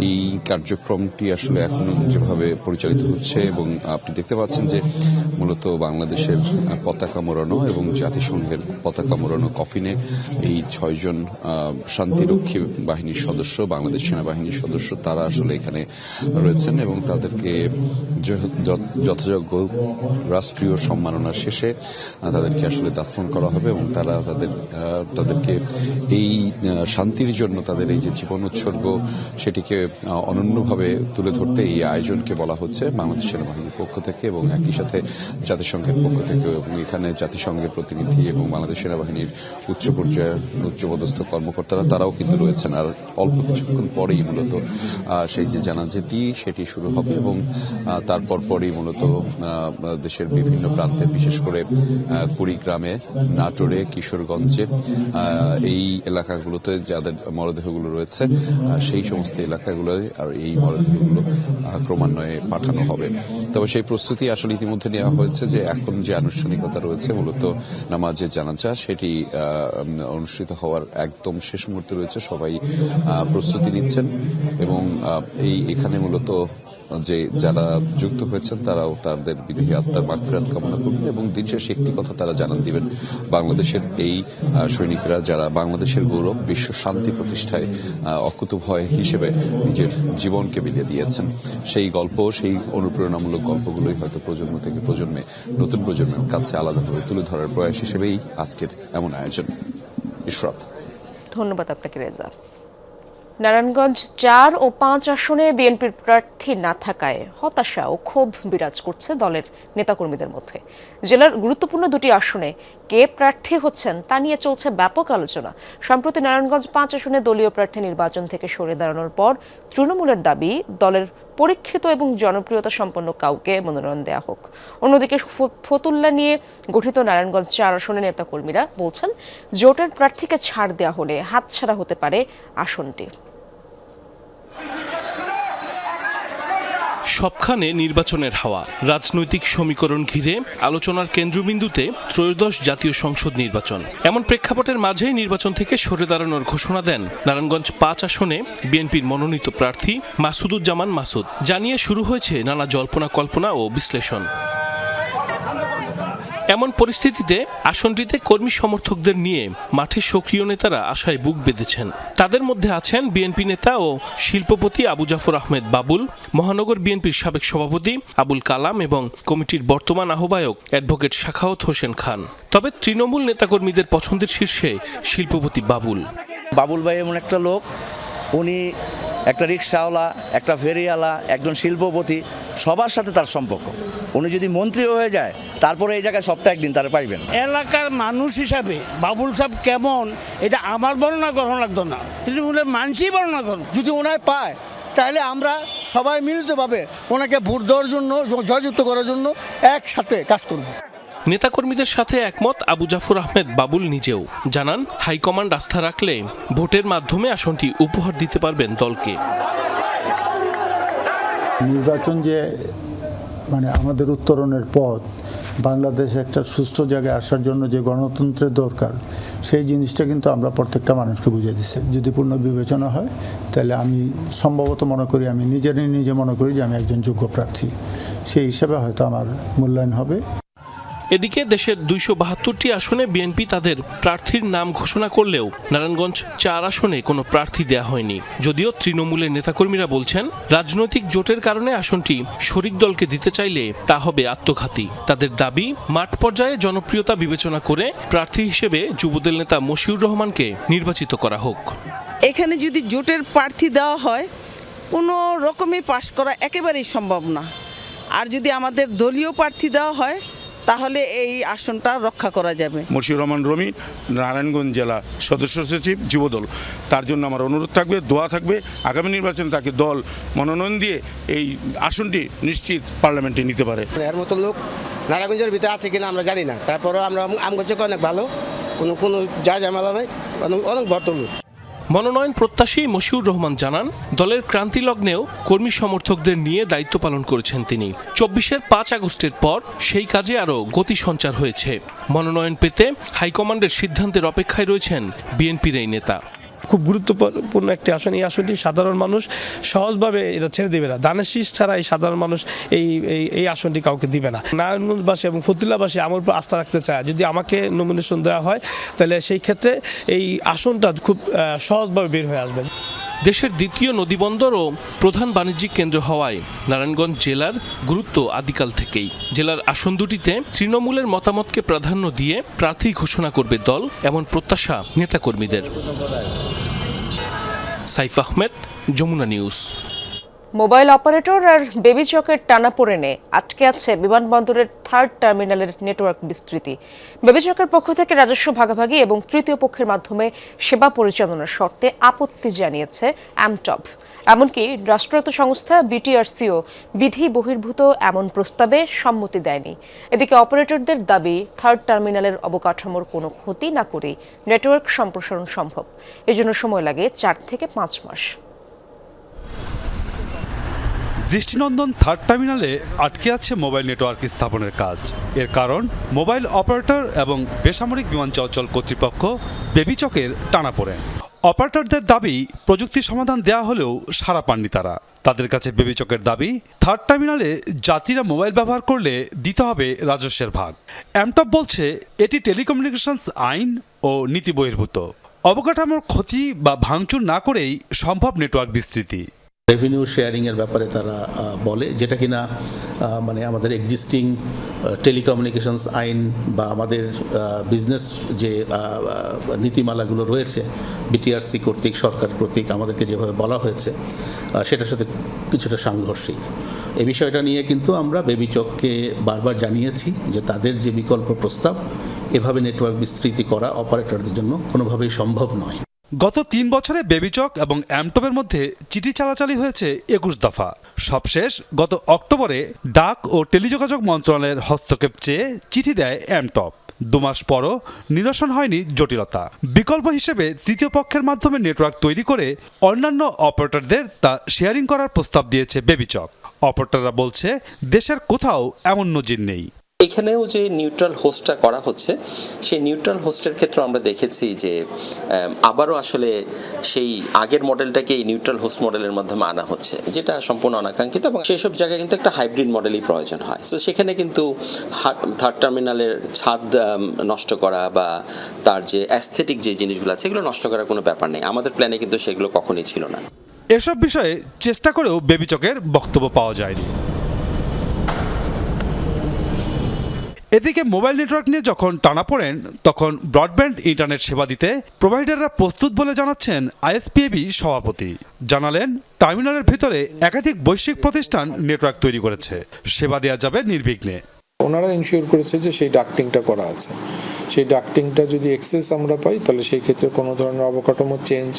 এই কার্যক্রমটি আসলে এখন যেভাবে পরিচালিত হচ্ছে, এবং আপনি দেখতে পাচ্ছেন যে মূলত বাংলাদেশের পতাকা মোড়ানো এবং জাতিসংঘের পতাকা মোড়ানো কফিনে এই 6 জন শান্তিরক্ষী বাহিনীর সদস্য, বাংলাদেশ সেনাবাহিনীর সদস্য, তারা আসলে এখানে রয়েছেন এবং তাদেরকে যথাযোগ্য রাষ্ট্রীয় সম্মাননা শেষে তাদেরকে আসলে দাফন করা হবে। এবং তারা তাদেরকে এই শান্তির জন্য তাদের এই যে জীবন উৎসর্গ, সেটিকে অনন্যভাবে তুলে ধরতে এই আয়োজনকে বলা হচ্ছে বাংলাদেশ সেনাবাহিনীর পক্ষ থেকে এবং একই সাথে জাতিসংঘের পক্ষ থেকে। এবং এখানে জাতিসংঘের প্রতিনিধি এবং বাংলাদেশ সেনাবাহিনীর উচ্চপদস্থ কর্মকর্তারা, তারাও কিন্তু রয়েছেন। আর অল্প কিছুক্ষণ পরেই মূলত সেই যে জানাজাটি সেটি শুরু হবে এবং তারপর পরেই মূলত দেশের বিভিন্ন প্রান্তে, বিশেষ করে কুড়িগ্রামে, নাটোরে, কিশোরগঞ্জে এই এলাকাগুলোতে যাদের মরদেহগুলো রয়েছে সেই সমস্ত এলাকাগুলোয় আর এই মরদেহগুলো ক্রমান্বয়ে পাঠানো হবে। তবে সেই প্রস্তুতি আসলে ইতিমধ্যে নেওয়া হয়েছে যে এখন যে আনুষ্ঠানিকতা রয়েছে মূলত নামাজের জানাজা সেটি অনুষ্ঠিত হওয়ার একদম শেষ মুহূর্তে রয়েছে। সবাই প্রস্তুতি নিচ্ছেন এবং এখানে মূলত যে যারা যুক্ত হয়েছেন তারাও তাদের বিদেহী আত্মার মাগফিরাত কামনা করবেন এবং দিন শেষে একটি কথা তারা জানান দিবেন, বাংলাদেশের এই সৈনিকরা যারা বাংলাদেশের গৌরব, বিশ্ব শান্তি প্রতিষ্ঠায় অকুতভয় হিসেবে নিজের জীবনকে বিলিয়ে দিয়েছেন, সেই গল্প, সেই অনুপ্রেরণামূলক গল্পগুলোই হয়তো প্রজন্ম থেকে প্রজন্মে, নতুন প্রজন্মের কাছে আলাদাভাবে তুলে ধরার প্রয়াস হিসেবেই আজকের এমন আয়োজন। ইশরাত, ধন্যবাদ আপনাকে রেজা। নারায়ণগঞ্জ ৪ ও ৫ আসনে বিএনপির প্রার্থী না থাকায় হতাশা ও ক্ষোভ বিরাজ করছে দলের নেতাকর্মীদের মধ্যে। জেলার গুরুত্বপূর্ণ দুটি আসনে কে প্রার্থী হচ্ছেন তা নিয়ে চলছে ব্যাপক আলোচনা। সম্প্রতি নারায়ণগঞ্জ ৫ আসনে দলীয় প্রার্থী নির্বাচন থেকে সরে দাঁড়ানোর পর তৃণমূলের দাবি দলের পরীক্ষিত এবং জনপ্রিয়তা সম্পন্ন কাউকে মনোনয়ন দেয়া হোক। অন্যদিকে ফতুল্লা নিয়ে গঠিত নারায়ণগঞ্জ ৪ আসনের নেতাকর্মীরা বলছেন, জোটের প্রার্থীকে ছাড় দেওয়া হলে হাতছাড়া হতে পারে আসনটি। সবখানে নির্বাচনের হাওয়া, রাজনৈতিক সমীকরণ ঘিরে আলোচনার কেন্দ্রবিন্দুতে ত্রয়োদশ জাতীয় সংসদ নির্বাচন। এমন প্রেক্ষাপটের মাঝেই নির্বাচন থেকে সরে দাঁড়ানোর ঘোষণা দেন নারায়ণগঞ্জ ৫ আসনে বিএনপির মনোনীত প্রার্থী মাসুদুজ্জামান মাসুদ। জানিয়ে শুরু হয়েছে নানা জল্পনা কল্পনা ও বিশ্লেষণ। এমন পরিস্থিতিতে আসনটিতে কর্মী সমর্থকদের নিয়ে মাঠে সক্রিয় নেতারা আশায় বুক বেঁধেছেন। তাদের মধ্যে আছেন বিএনপি নেতা ও শিল্পপতি আবু জাফর আহমেদ বাবুল, মহানগর বিএনপির সাবেক সভাপতি আবুল কালাম এবং কমিটির বর্তমান আহ্বায়ক অ্যাডভোকেট শাখাওয়াত হোসেন খান। তবে তৃণমূল নেতাকর্মীদের পছন্দের শীর্ষে শিল্পপতি বাবুল। বাবুল ভাই এমন একটা লোক, উনি একটা রিক্সাওয়ালা, একটা ফেরিওয়ালা, একজন শিল্পপতি, সবার সাথে তার সম্পর্ক। উনি যদি মন্ত্রীও হয়ে যায় তারপরে এই জায়গায় সপ্তাহে একদিন তারা পাইবেন। এলাকার মানুষ হিসাবে বাবুল সাহেব কেমন এটা আমার বর্ণনা করা লাগতো না, তৃণমূলের মানুষই বর্ণনা করুন। যদি ওনায় পায় তাহলে আমরা সবাই মিলিতভাবে ওনাকে ভোট দেওয়ার জন্য, জয়যুক্ত করার জন্য একসাথে কাজ করব। নেতাকর্মীদের সাথে একমত আবু জাফর আহমেদ বাবুল নিজেও জানান, হাইকমান্ড আস্থা রাখলে ভোটের মাধ্যমে আসনটি উপহার দিতে পারবেন দলকে। নির্বাচন যে আমাদের উত্তরণের পথ, বাংলাদেশ একটা সুষ্ঠু জায়গায় আসার জন্য যে গণতন্ত্রের দরকার, সেই জিনিসটা কিন্তু আমরা প্রত্যেকটা মানুষকে বুঝিয়ে দিচ্ছি। যদি পূর্ণ বিবেচনা হয় তাহলে আমি সম্ভবত মনে করি, আমি নিজে মনে করি যে আমি একজন যোগ্য প্রার্থী, সেই হিসাবে হয়তো আমার মূল্যায়ন হবে। এদিকে দেশের ২৭২টি আসনে বিএনপি তাদের প্রার্থীর নাম ঘোষণা করলেও নারায়ণগঞ্জ ৪ আসনে কোনো প্রার্থী দেয়া হয়নি। যদিও তৃণমূলের নেতাকর্মীরা বলছেন, রাজনৈতিক জোটের কারণে আসনটি শরিক দলকে দিতে চাইলে তা হবে আত্মঘাতী। তাদের দাবি, মাঠ পর্যায়ে জনপ্রিয়তা বিবেচনা করে প্রার্থী হিসেবে যুবদল নেতা মশিউর রহমানকে নির্বাচিত করা হোক। এখানে যদি জোটের প্রার্থী দেওয়া হয়, কোনো রকমে পাশ করা একেবারেই সম্ভব না। আর যদি আমাদের দলীয় প্রার্থী দেওয়া হয় তাহলে এই আসনটা রক্ষা করা যাবে। মশিউর রহমান রমি, নারায়ণগঞ্জ জেলা সদস্য সচিব, যুবদল। তার জন্য আমার অনুরোধ থাকবে, দোয়া থাকবে, আগামী নির্বাচনে তাকে দল মনোনয়ন দিয়ে এই আসনটি নিশ্চিত পার্লামেন্টে নিতে পারে। এর মতো লোক নারায়ণগঞ্জের ভিতরে আছে কিনা আমরা জানি না, তারপরেও আমরা আমগঞ্জে অনেক ভালো, কোনো ঝামেলা নাই, অনেক ভদ্রলোক। মনোনয়ন প্রত্যাশী মশিউর রহমান জানান, দলের ক্রান্তি লগ্নেও কর্মী সমর্থকদের নিয়ে দায়িত্ব পালন করেছেন তিনি। ২৪-এর ৫ আগস্টের পর সেই কাজে আরও গতি সঞ্চার হয়েছে। মনোনয়ন পেতে হাইকমান্ডের সিদ্ধান্তের অপেক্ষায় রয়েছেন বিএনপির এই নেতা। খুব গুরুত্বপূর্ণ একটি আসন। এই আসনটি সাধারণ মানুষ সহজভাবে এটা ছেড়ে দেবে না। দানের শীষ ছাড়া এই সাধারণ মানুষ এই আসনটি কাউকে দিবে না। নারায়ণগঞ্জবাসী এবং ফতুল্লাবাসী আমার উপর আস্থা রাখতে চায়। যদি আমাকে নমিনেশন দেওয়া হয় তাহলে সেই ক্ষেত্রে এই আসনটা খুব সহজভাবে বের হয়ে আসবে। দেশের দ্বিতীয় নদীবন্দর ও প্রধান বাণিজ্যিক কেন্দ্র হওয়ায় নারায়ণগঞ্জ জেলার গুরুত্ব আদিকাল থেকেই। জেলার আসন দুটিতে তৃণমূলের মতামতকে প্রাধান্য দিয়ে প্রার্থী ঘোষণা করবে দল, এমন প্রত্যাশা নেতাকর্মীদের। Saif Ahmed, Jamuna news. Mobile operator আর বেবি চকের টানাপোড়েনে আটকে আছে বিমানবন্দরের 3rd টার্মিনালের নেটওয়ার্ক বিস্তৃতি। বেবি চকের পক্ষ থেকে রাজস্ব ভাগাভাগি এবং তৃতীয় পক্ষের মাধ্যমে সেবা পরিচালনার শর্তে আপত্তি জানিয়েছে অ্যামটব। এমনকি রাষ্ট্রায়ত্ত সংস্থা বিটিআরসিও বিধি বহির্ভূত এমন প্রস্তাবে সম্মতি দেয়নি। এদিকে অপারেটরদের দাবি 3rd টার্মিনালের অবকাঠামোর কোনো ক্ষতি না করেই নেটওয়ার্ক সম্প্রসারণ সম্ভব। এজন্য সময় লাগে 4 থেকে 5 মাস। দৃষ্টিনন্দন 3rd টার্মিনালে আটকে আছে মোবাইল নেটওয়ার্ক স্থাপনের কাজ। এর কারণ মোবাইল অপারেটর এবং বেসামরিক বিমান চলাচল কর্তৃপক্ষ বেবি চকের টানাপোড়েন। অপারেটরদের দাবি প্রযুক্তি সমাধান দেয়া হলেও সাড়া পাননি তারা। তাদের কাছে বেবি চকের দাবি 3rd টার্মিনালে যাত্রীরা মোবাইল ব্যবহার করলে দিতে হবে রাজস্বের ভাগ। অ্যামটব বলছে এটি টেলিকমিউনিকেশনস আইন ও নীতি বহির্ভূত। অবকাঠামোর ক্ষতি বা ভাঙচুর না করেই সম্ভব নেটওয়ার্ক বিস্তৃতি। রেভিনিউ শেয়ারিংয়ের ব্যাপারে তারা বলে, যেটা কিনা মানে আমাদের এক্সিস্টিং টেলিকমিউনিকেশনস আইন বা আমাদের বিজনেস যে নীতিমালাগুলো রয়েছে বিটিআরসি কর্তৃক, সরকার কর্তৃক আমাদেরকে যেভাবে বলা হয়েছে সেটার সাথে কিছুটা সাংঘর্ষিক। এই বিষয়টা নিয়ে কিন্তু আমরা বেবি চককে বারবার জানিয়েছি যে তাদের যে বিকল্প প্রস্তাব, এভাবে নেটওয়ার্ক বিস্তৃতি করা অপারেটরদের জন্য কোনোভাবেই সম্ভব নয়। গত 3 বছরে বেবি চক এবং অ্যামটবের মধ্যে চিঠি চালাচালি হয়েছে 21 দফা। সবশেষ গত অক্টোবরে ডাক ও টেলিযোগাযোগ মন্ত্রণালয়ের হস্তক্ষেপ চেয়ে চিঠি দেয় অ্যামটব। 2 মাস পরও নিরসন হয়নি জটিলতা। বিকল্প হিসেবে তৃতীয় পক্ষের মাধ্যমে নেটওয়ার্ক তৈরি করে অন্যান্য অপারেটরদের তা শেয়ারিং করার প্রস্তাব দিয়েছে বেবি চক। অপারেটররা বলছে দেশের কোথাও এমন নজির নেই। এখানেও যে নিউট্রাল হোস্টটা করা হচ্ছে, সেই নিউট্রাল হোস্টের ক্ষেত্রে আমরা দেখেছি যে আবারও আসলে সেই আগের মডেলটাকে এই নিউট্রাল হোস্ট মডেলের মাধ্যমে আনা হচ্ছে, যেটা সম্পূর্ণ অনাকাঙ্ক্ষিত এবং সেসব জায়গায় কিন্তু একটা হাইব্রিড মডেলই প্রয়োজন হয়। সো সেখানে কিন্তু 3rd টার্মিনালের ছাদ নষ্ট করা বা তার যে অ্যাস্থেটিক যে জিনিসগুলো আছে সেগুলো নষ্ট করার কোনো ব্যাপার নেই। আমাদের প্ল্যানে কিন্তু সেগুলো কখনোই ছিল না। এসব বিষয়ে চেষ্টা করেও বেবি চকের বক্তব্য পাওয়া যায়নি। এদিকে মোবাইল নেটওয়ার্ক নিয়ে যখন টানাপোড়েন, তখন ব্রডব্যান্ড ইন্টারনেট সেবা দিতে প্রোভাইডাররা প্রস্তুত বলে জানাচ্ছেন আইএসপিএবি সভাপতি। জানালেন টার্মিনালের ভিতরে একাধিক বৈশ্বিক প্রতিষ্ঠান নেটওয়ার্ক তৈরি করেছে, সেবা দেওয়া যাবে নির্বিঘ্নে। ওনারা ইনশিওর করেছে যে সেই ডাক্টিংটা করা আছে। সেই ডাক্টিংটা যদি এক্সেস আমরা পাই, তাহলে সেই ক্ষেত্রে কোনো ধরনের অবকাঠামো চেঞ্জ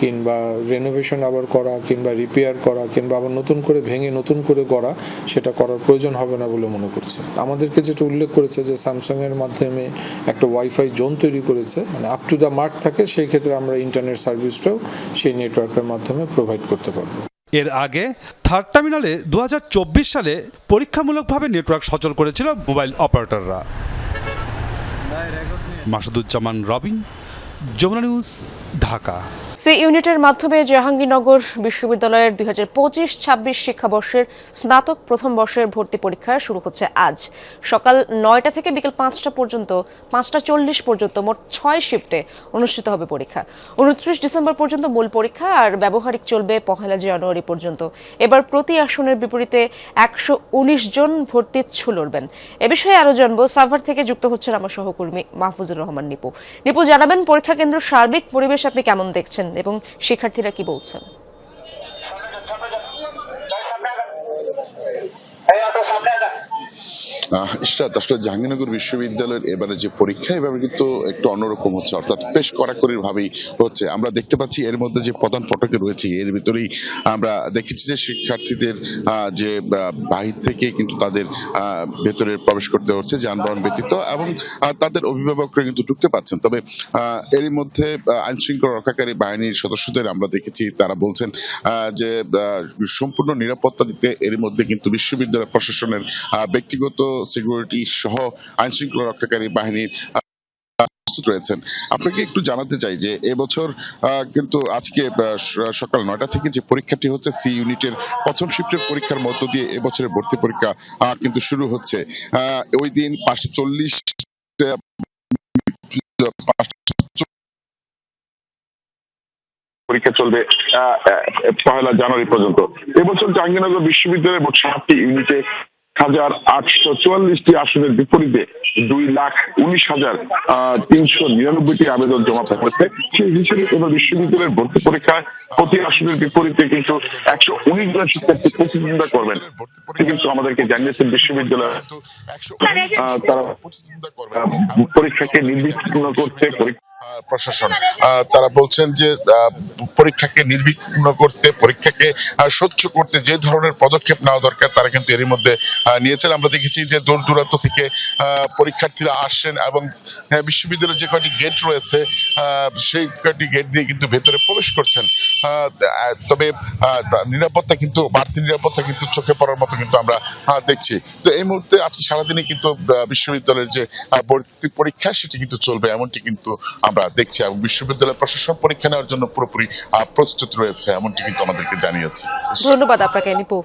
কিংবা রেনোভেশন আবার করা কিংবা রিপেয়ার করা কিংবা আবার নতুন করে ভেঙে নতুন করে গড়া, সেটা করার প্রয়োজন হবে না বলে মনে করছি। আমাদেরকে যেটা উল্লেখ করেছে যে স্যামসাংয়ের মাধ্যমে একটা ওয়াইফাই জোন তৈরি করেছে, মানে আপ টু দ্য মার্ক থাকে, সেই ক্ষেত্রে আমরা ইন্টারনেট সার্ভিসটাও সেই নেটওয়ার্কের মাধ্যমে প্রোভাইড করতে পারবো। এর আগে 3rd টার্মিনালে 2024 সালে পরীক্ষামূলকভাবে নেটওয়ার্ক সচল করেছিল মোবাইল অপারেটররা। মাসুদুজ্জামান রবিন, যমুনা নিউজ, ঢাকা। সি ইউনিটের মাধ্যমে জাহাঙ্গীরনগর বিশ্ববিদ্যালয়ের 2025-26 শিক্ষাবর্ষের স্নাতক প্রথম বর্ষের ভর্তি পরীক্ষা শুরু হচ্ছে আজ। সকাল 9টা থেকে বিকেল 5টা পর্যন্ত 5টা 40 পর্যন্ত মোট 6 শিফটে অনুষ্ঠিত হবে পরীক্ষা। 29 ডিসেম্বর পর্যন্ত মূল পরীক্ষা আর ব্যবহারিক চলবে 1 জানুয়ারি পর্যন্ত। এবার প্রতি আসনের বিপরীতে 119 জন ভর্তি ইচ্ছুক লড়বেন। এ বিষয়ে আরো জানবো, সাভার থেকে যুক্ত হচ্ছেন আমার সহকর্মী মাহফুজুর রহমান নিপু। নিপু, জানাবেন পরীক্ষা কেন্দ্র সার্বিক পরিবেশ আপনি কেমন দেখছেন এবং শিক্ষার্থীরা কি বলছেন? আসলে জাহাঙ্গীরনগর বিশ্ববিদ্যালয়ের এবারে যে পরীক্ষা, এবারে কিন্তু একটু অন্যরকম হচ্ছে, অর্থাৎ বেশ কড়াকড়ির ভাবেই হচ্ছে। আমরা দেখতে পাচ্ছি এর মধ্যে যে প্রধান ফটকে রয়েছে এর ভিতরেই আমরা দেখেছি যে শিক্ষার্থীদের যে বাহির থেকে কিন্তু তাদের ভেতরে প্রবেশ করতে হচ্ছে যানবাহন ব্যতীত, এবং তাদের অভিভাবকরা কিন্তু ঢুকতে পারছেন। তবে এরই মধ্যে আইন শৃঙ্খলা রক্ষাকারী বাহিনীর সদস্যদের আমরা দেখেছি, তারা বলছেন যে সম্পূর্ণ নিরাপত্তা দিতে এরই মধ্যে কিন্তু বিশ্ববিদ্যালয় প্রশাসনের ব্যক্তিগত সিকিউরিটি সহ আইন শৃঙ্খলা রক্ষাকারী বাহিনীর রয়েছেন। আপনাকে একটু জানাতে চাই যে এবছর কিন্তু আজকে সকাল 9টা থেকে যে পরীক্ষাটি হচ্ছে, সি ইউনিটের প্রথম শিফটের পরীক্ষার মধ্য দিয়ে এবছরের ভর্তি পরীক্ষা কিন্তু শুরু হচ্ছে। ওই দিন 540 পরীক্ষা চলবে 1 জানুয়ারি পর্যন্ত। এবছর জাহাঙ্গীরনগর বিশ্ববিদ্যালয়ের মোট 7টি ইউনিটে 1,844টি আসনের বিপরীতে 2,19,399টি আবেদন জমা পড়েছে। সেই হিসেবে এবার বিশ্ববিদ্যালয়ের ভর্তি পরীক্ষায় প্রতি আসনের বিপরীতে কিন্তু 119 জন শিক্ষার্থী প্রতিদ্বন্দ্বিতা করবেন। কিন্তু আমাদেরকে জানিয়েছেন বিশ্ববিদ্যালয় তারা পরীক্ষাকে নির্বিঘ্ন করতে প্রশাসন তারা বলছেন যে পরীক্ষাকে নির্বিঘ্ন করতে, পরীক্ষাকে স্বচ্ছ করতে যে ধরনের পদক্ষেপ নেওয়া দরকার তারা কিন্তু এরই মধ্যে নিয়েছেন। আমরা দেখেছি যে দূর দূরান্ত থেকে পরীক্ষার্থীরা আসছেন এবং বিশ্ববিদ্যালয়ের যে কয়টি গেট রয়েছে সেই কয়টি গেট দিয়ে কিন্তু ভেতরে প্রবেশ করছেন। তবে নিরাপত্তা কিন্তু বাড়তি নিরাপত্তা কিন্তু চোখে পড়ার মতো কিন্তু আমরা দেখছি। তো এই মুহূর্তে আজকে সারাদিনে কিন্তু বিশ্ববিদ্যালয়ের যে ভর্তি পরীক্ষা সেটি কিন্তু চলবে এমনটি কিন্তু আমরা দেখছি এবং বিশ্ববিদ্যালয় প্রশাসন পরীক্ষা নেওয়ার জন্য পুরোপুরি প্রস্তুত রয়েছে এমনটি কিন্তু আমাদেরকে জানিয়েছে। ধন্যবাদ আপনাকে নিপু।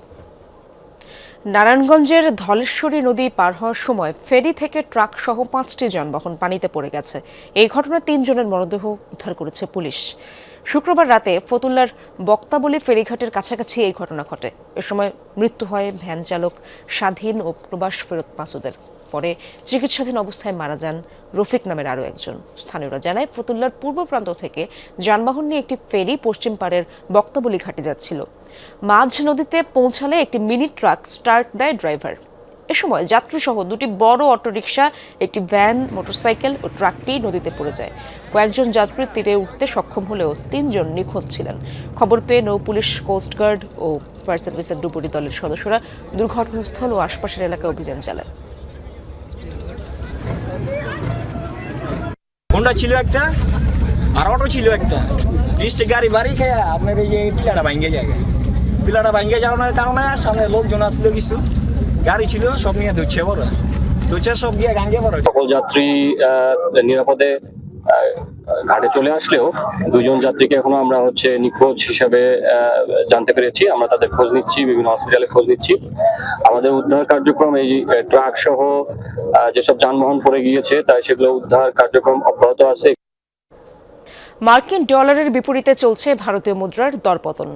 নারায়ণগঞ্জের ধলেশ্বরী নদী পার হওয়ার সময় ফেরি থেকে ট্রাক সহ 5টি যানবাহন পানিতে পড়ে গেছে। এই ঘটনায় 3 জনের মরদেহ উদ্ধার করেছে পুলিশ। শুক্রবার রাতে ফতুল্লার বক্তাবলী ফেরিঘাটের কাছাকাছি এই ঘটনা ঘটে। এ সময় মৃত্যু হয় ভ্যান চালক স্বাধীন ও প্রবাস ফেরত মাসুদের। পরে চিকিৎসাধীন অবস্থায় মারা যান রফিক নামের আরও একজন। স্থানীয়রা জানায় ফতুল্লার পূর্ব প্রান্ত থেকে যানবাহন নিয়ে একটি ফেরি পশ্চিম পাড়ের বক্তাবলী ঘাটে যাচ্ছিল। মাঝ নদীতে পৌঁছালে একটি মিনি ট্রাক স্টার্ট দেয় ড্রাইভার। এ সময় যাত্রীসহ 2টি বড় অটোরিকশা, একটি ভ্যান, মোটরসাইকেল ও ট্রাকটি নদীতে পড়ে যায়। কয়েকজন যাত্রী তীরে উঠতে সক্ষম হলেও 3 জন নিখোঁজ ছিলেন। খবর পেয়ে নৌ পুলিশ, কোস্টগার্ড ও ফায়ার সার্ভিসের ডুবুরি দলের সদস্যরা দুর্ঘটনাস্থল ও আশপাশের এলাকায় অভিযান চালায়। হোন্ডা ছিল একটা আর অটো ছিল একটা, ডিস্ট্রিক্ট গাড়ি বাড়ি খেয়ে আপনার এই যে পিলাটা ভাঙ্গে যায়। পিলাটা ভাঙ্গে যাওয়ার কারণে সামনে লোকজন আসলো, কিছু গাড়ি ছিল সব নিয়ে ধুচ্ছে বড় ধুচ্ছে সব গিয়ে গাঙ্গে বড়। সকল যাত্রী নিরাপদে ঘাটে চলে আসলেও 2 জন যাত্রীকে এখনো আমরা নিখোঁজ হিসাবে জানতে পেরেছি। আমরা তাদের খোঁজ নিচ্ছি, বিভিন্ন হসপিটালে খোঁজ নিচ্ছি। আমাদের উদ্ধার কার্যক্রম এই ট্রাক সহ যেসব যানবাহন পড়ে গিয়েছে তাই সেগুলো উদ্ধার কার্যক্রম অব্যাহত আছে। মার্কিন ডলারের বিপরীতে চলছে ভারতীয় মুদ্রার দরপতন।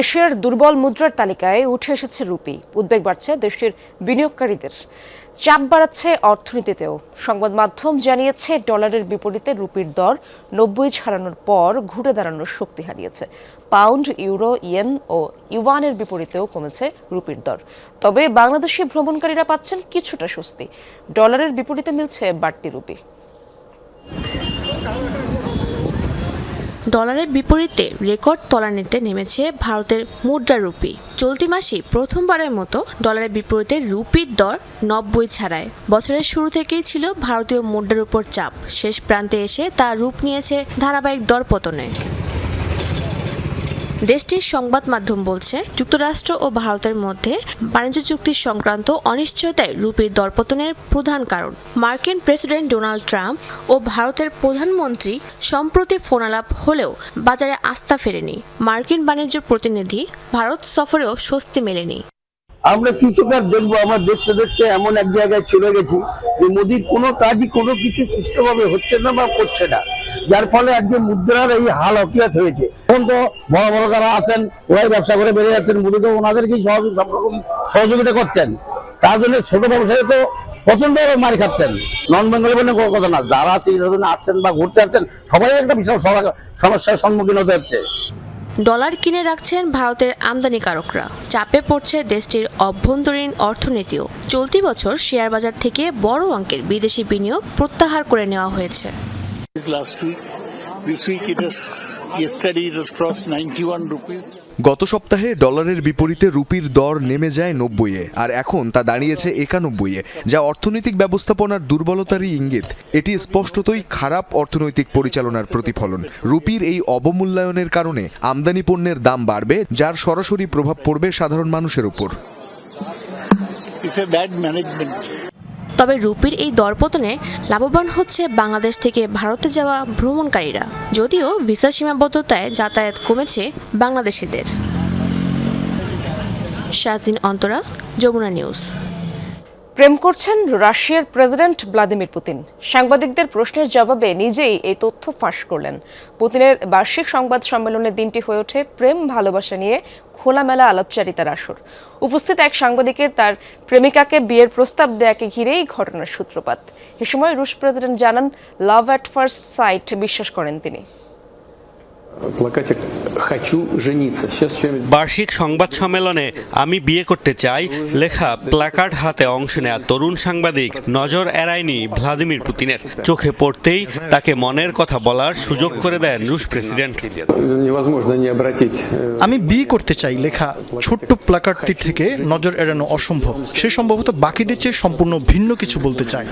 এশিয়ার দুর্বল মুদ্রার তালিকায় উঠে এসেছে রুপি। উদ্বেগ বাড়ছে দেশটির বিনিয়োগকারীদের, চাপ বাড়াচ্ছে অর্থনীতিতেও। সংবাদ মাধ্যম জানিয়েছে ডলারের বিপরীতে রুপির দর 90 ছাড়ানোর পর ঘুরে দাঁড়ানোর শক্তি হারিয়েছে। পাউন্ড, ইউরো, ইয়েন ও ইউয়ানের বিপরীতেও কমেছে রুপির দর। তবে বাংলাদেশি ভ্রমণকারীরা পাচ্ছেন কিছুটা স্বস্তি। ডলারের বিপরীতে মিলছে বাড়তি রুপি। ডলারের বিপরীতে রেকর্ড তলানিতে নেমেছে ভারতের মুদ্রা রুপি। চলতি মাসে প্রথমবারের মতো ডলারের বিপরীতে রুপির দর 90 ছাড়ায়। বছরের শুরু থেকেই ছিল ভারতীয় মুদ্রার উপর চাপ। শেষ প্রান্তে এসে তা রূপ নিয়েছে ধারাবাহিক দরপতনে। দেশটির সংবাদ মাধ্যম বলছে, যুক্তরাষ্ট্র ও ভারতের মধ্যে বাণিজ্য চুক্তি সংক্রান্ত অনিশ্চয়তাই রুপির দরপতনের প্রধান কারণ। মার্কিন প্রেসিডেন্ট ডোনাল্ড ট্রাম্প ও ভারতের প্রধানমন্ত্রী সম্প্রতি ফোনালাপ হলেও বাজারে আস্থা ফেরেনি। মার্কিন বাণিজ্য প্রতিনিধি ভারত সফরেও স্বস্তি মেলেনি। আমরা কৃতকার দেখবো, আমার দেখতে দেখতে এমন এক জায়গায় চলে গেছি যে মোদির কোনো কাজই কোনো কিছু সুষ্ঠুভাবে হচ্ছে না বা করছে না, যার ফলে একজন মুদ্রার এই হাল হকিয়াত হয়েছে। এখন তো বড় বড় যারা আছেন ওরাই ব্যবসা করে বেড়ে যাচ্ছেন, মোদি তো ওনাদেরকেই সহযোগিতা করছেন। তার জন্য ছোট ব্যবসায়ী তো প্রচন্ড মার খাচ্ছেন। নন বেঙ্গলি বলে কোনো কথা না, যারা আসছেন বা ঘুরতে আসছেন সবাই একটা বিশাল সমস্যার সম্মুখীন হতে হচ্ছে। ডলার কিনে রাখছেন ভারতের আমদানিকারকরা। চাপে পড়ছে দেশটির অভ্যন্তরীণ অর্থনীতিও। চলতি বছর শেয়ার বাজার থেকে বড় অঙ্কের বিদেশি বিনিয়োগ প্রত্যাহার করে নেওয়া হয়েছে। গত সপ্তাহে ডলারের বিপরীতে রুপির দর নেমে যায় 90-এ, আর এখন তা দাঁড়িয়েছে 91-এ, যা অর্থনৈতিক ব্যবস্থাপনার দুর্বলতারই ইঙ্গিত। এটি স্পষ্টতই খারাপ অর্থনৈতিক পরিচালনার প্রতিফলন। রুপির এই অবমূল্যায়নের কারণে আমদানি পণ্যের দাম বাড়বে, যার সরাসরি প্রভাব পড়বে সাধারণ মানুষের উপর। তবে রুপির এই দরপতনে লাভবান হচ্ছে বাংলাদেশ থেকে ভারতে যাওয়া ভ্রমণকারীরা, যদিও ভিসা সীমাবদ্ধতায় যাতায়াত কমেছে বাংলাদেশিদের। শাহজিন অন্তরা, যমুনা নিউজ। প্রেম করছেন রাশিয়ার প্রেসিডেন্ট ভ্লাদিমির পুতিন। সাংবাদিকদের প্রশ্নের জবাবে নিজেই এই তথ্য ফাঁস করলেন। পুতিনের বার্ষিক সংবাদ সম্মেলনের দিনটি হয়ে ওঠে প্রেম ভালোবাসা নিয়ে খোলামেলা আলাপচারিতার আসর। উপস্থিত এক সাংবাদিকের তার প্রেমিকাকে বিয়ের প্রস্তাব দেয়াকে ঘিরেই ঘটনার সূত্রপাত। এ সময় রুশ প্রেসিডেন্ট জানান, লাভ অ্যাট ফার্স্ট সাইট বিশ্বাস করেন তিনি। বার্ষিক সংবাদ সম্মেলনে আমি বিয়ে করতে চাই লেখা প্ল্যাকার্ড হাতে অংশ নেয়া তরুণ সাংবাদিক নজর এড়ায়নি ভ্লাদিমির পুতিনের। চোখে পড়তেই তাকে মনের কথা বলার সুযোগ করে দেন রুশ প্রেসিডেন্ট। আমি বিয়ে করতে চাই লেখা ছোট্ট প্ল্যাকার্ডটি থেকে নজর এড়ানো অসম্ভব। সে সম্ভবত বাকিদের চেয়ে সম্পূর্ণ ভিন্ন কিছু বলতে চায়।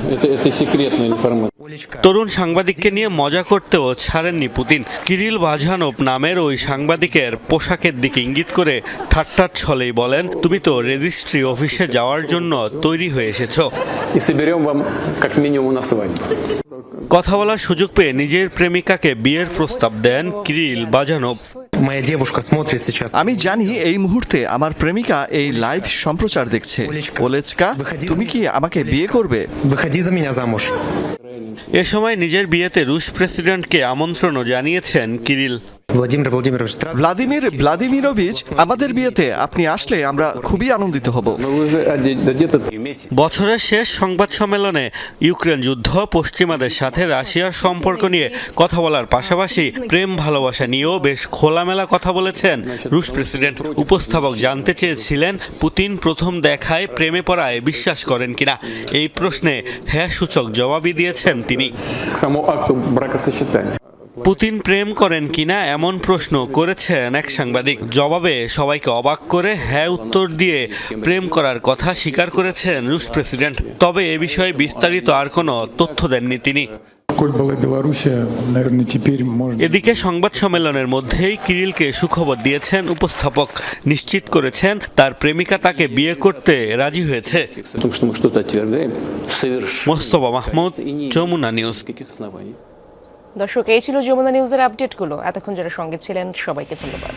তরুণ সাংবাদিককে নিয়ে মজা করতেও ছাড়েননি পুতিন। কিরিল বাঝানোভ নামের ওই সাংবাদিকের পোশাকের দিকে ইঙ্গিত করে ঠাট্টার ছলেই বলেন, তুমি তো রেজিস্ট্রি অফিসে যাওয়ার জন্য তৈরি হয়ে এসেছো। কথা বলার সুযোগ পেয়ে নিজের প্রেমিকাকে বিয়ের প্রস্তাব দেন কিরিল বাঝানোভ। আমি জানি এই মুহূর্তে আমার প্রেমিকা এই লাইভ সম্প্রচার দেখছে। ওলেচকা, তুমি কি আমাকে বিয়ে করবে? এ সময় নিজের বিয়েতে রুশ প্রেসিডেন্টকে আমন্ত্রণও জানিয়েছেন কিরিল। ভ্লাদিমির ভ্লাদিমিরোভিচ, আমাদের বিয়েতে আপনি আসলে আমরা খুবই আনন্দিত হব। বছরের শেষ সংবাদ সম্মেলনে ইউক্রেন যুদ্ধ, পশ্চিমাদের সাথে রাশিয়ার সম্পর্ক নিয়ে কথা বলার পাশাপাশি প্রেম ভালোবাসা নিয়েও বেশ খোলামেলা কথা বলেছেন রুশ প্রেসিডেন্ট। উপস্থাপক জানতে চেয়েছিলেন, পুতিন প্রথম দেখায় প্রেমে পড়ায় বিশ্বাস করেন কিনা। এই প্রশ্নে হ্যাঁ সূচক জবাবই দিয়েছেন তিনি। পুতিন প্রেম করেন কিনা এমন প্রশ্ন করেছেন এক সাংবাদিক। জবাবে সবাইকে অবাক করে হ্যাঁ উত্তর দিয়ে প্রেম করার কথা স্বীকার করেছেন রুশ প্রেসিডেন্ট। তবে এ বিষয়ে বিস্তারিত আর কোনো তথ্য দেননি তিনি। এদিকে সংবাদ সম্মেলনের মধ্যেই কিরিলকে সুখবর দিয়েছেন উপস্থাপক। নিশ্চিত করেছেন তার প্রেমিকা তাকে বিয়ে করতে রাজি হয়েছে। মোস্তফা মাহমুদ, যমুনা নিউজ। দর্শক, এই ছিল যমুনা নিউজের আপডেটগুলো। এতক্ষণ যারা সঙ্গে ছিলেন সবাইকে ধন্যবাদ।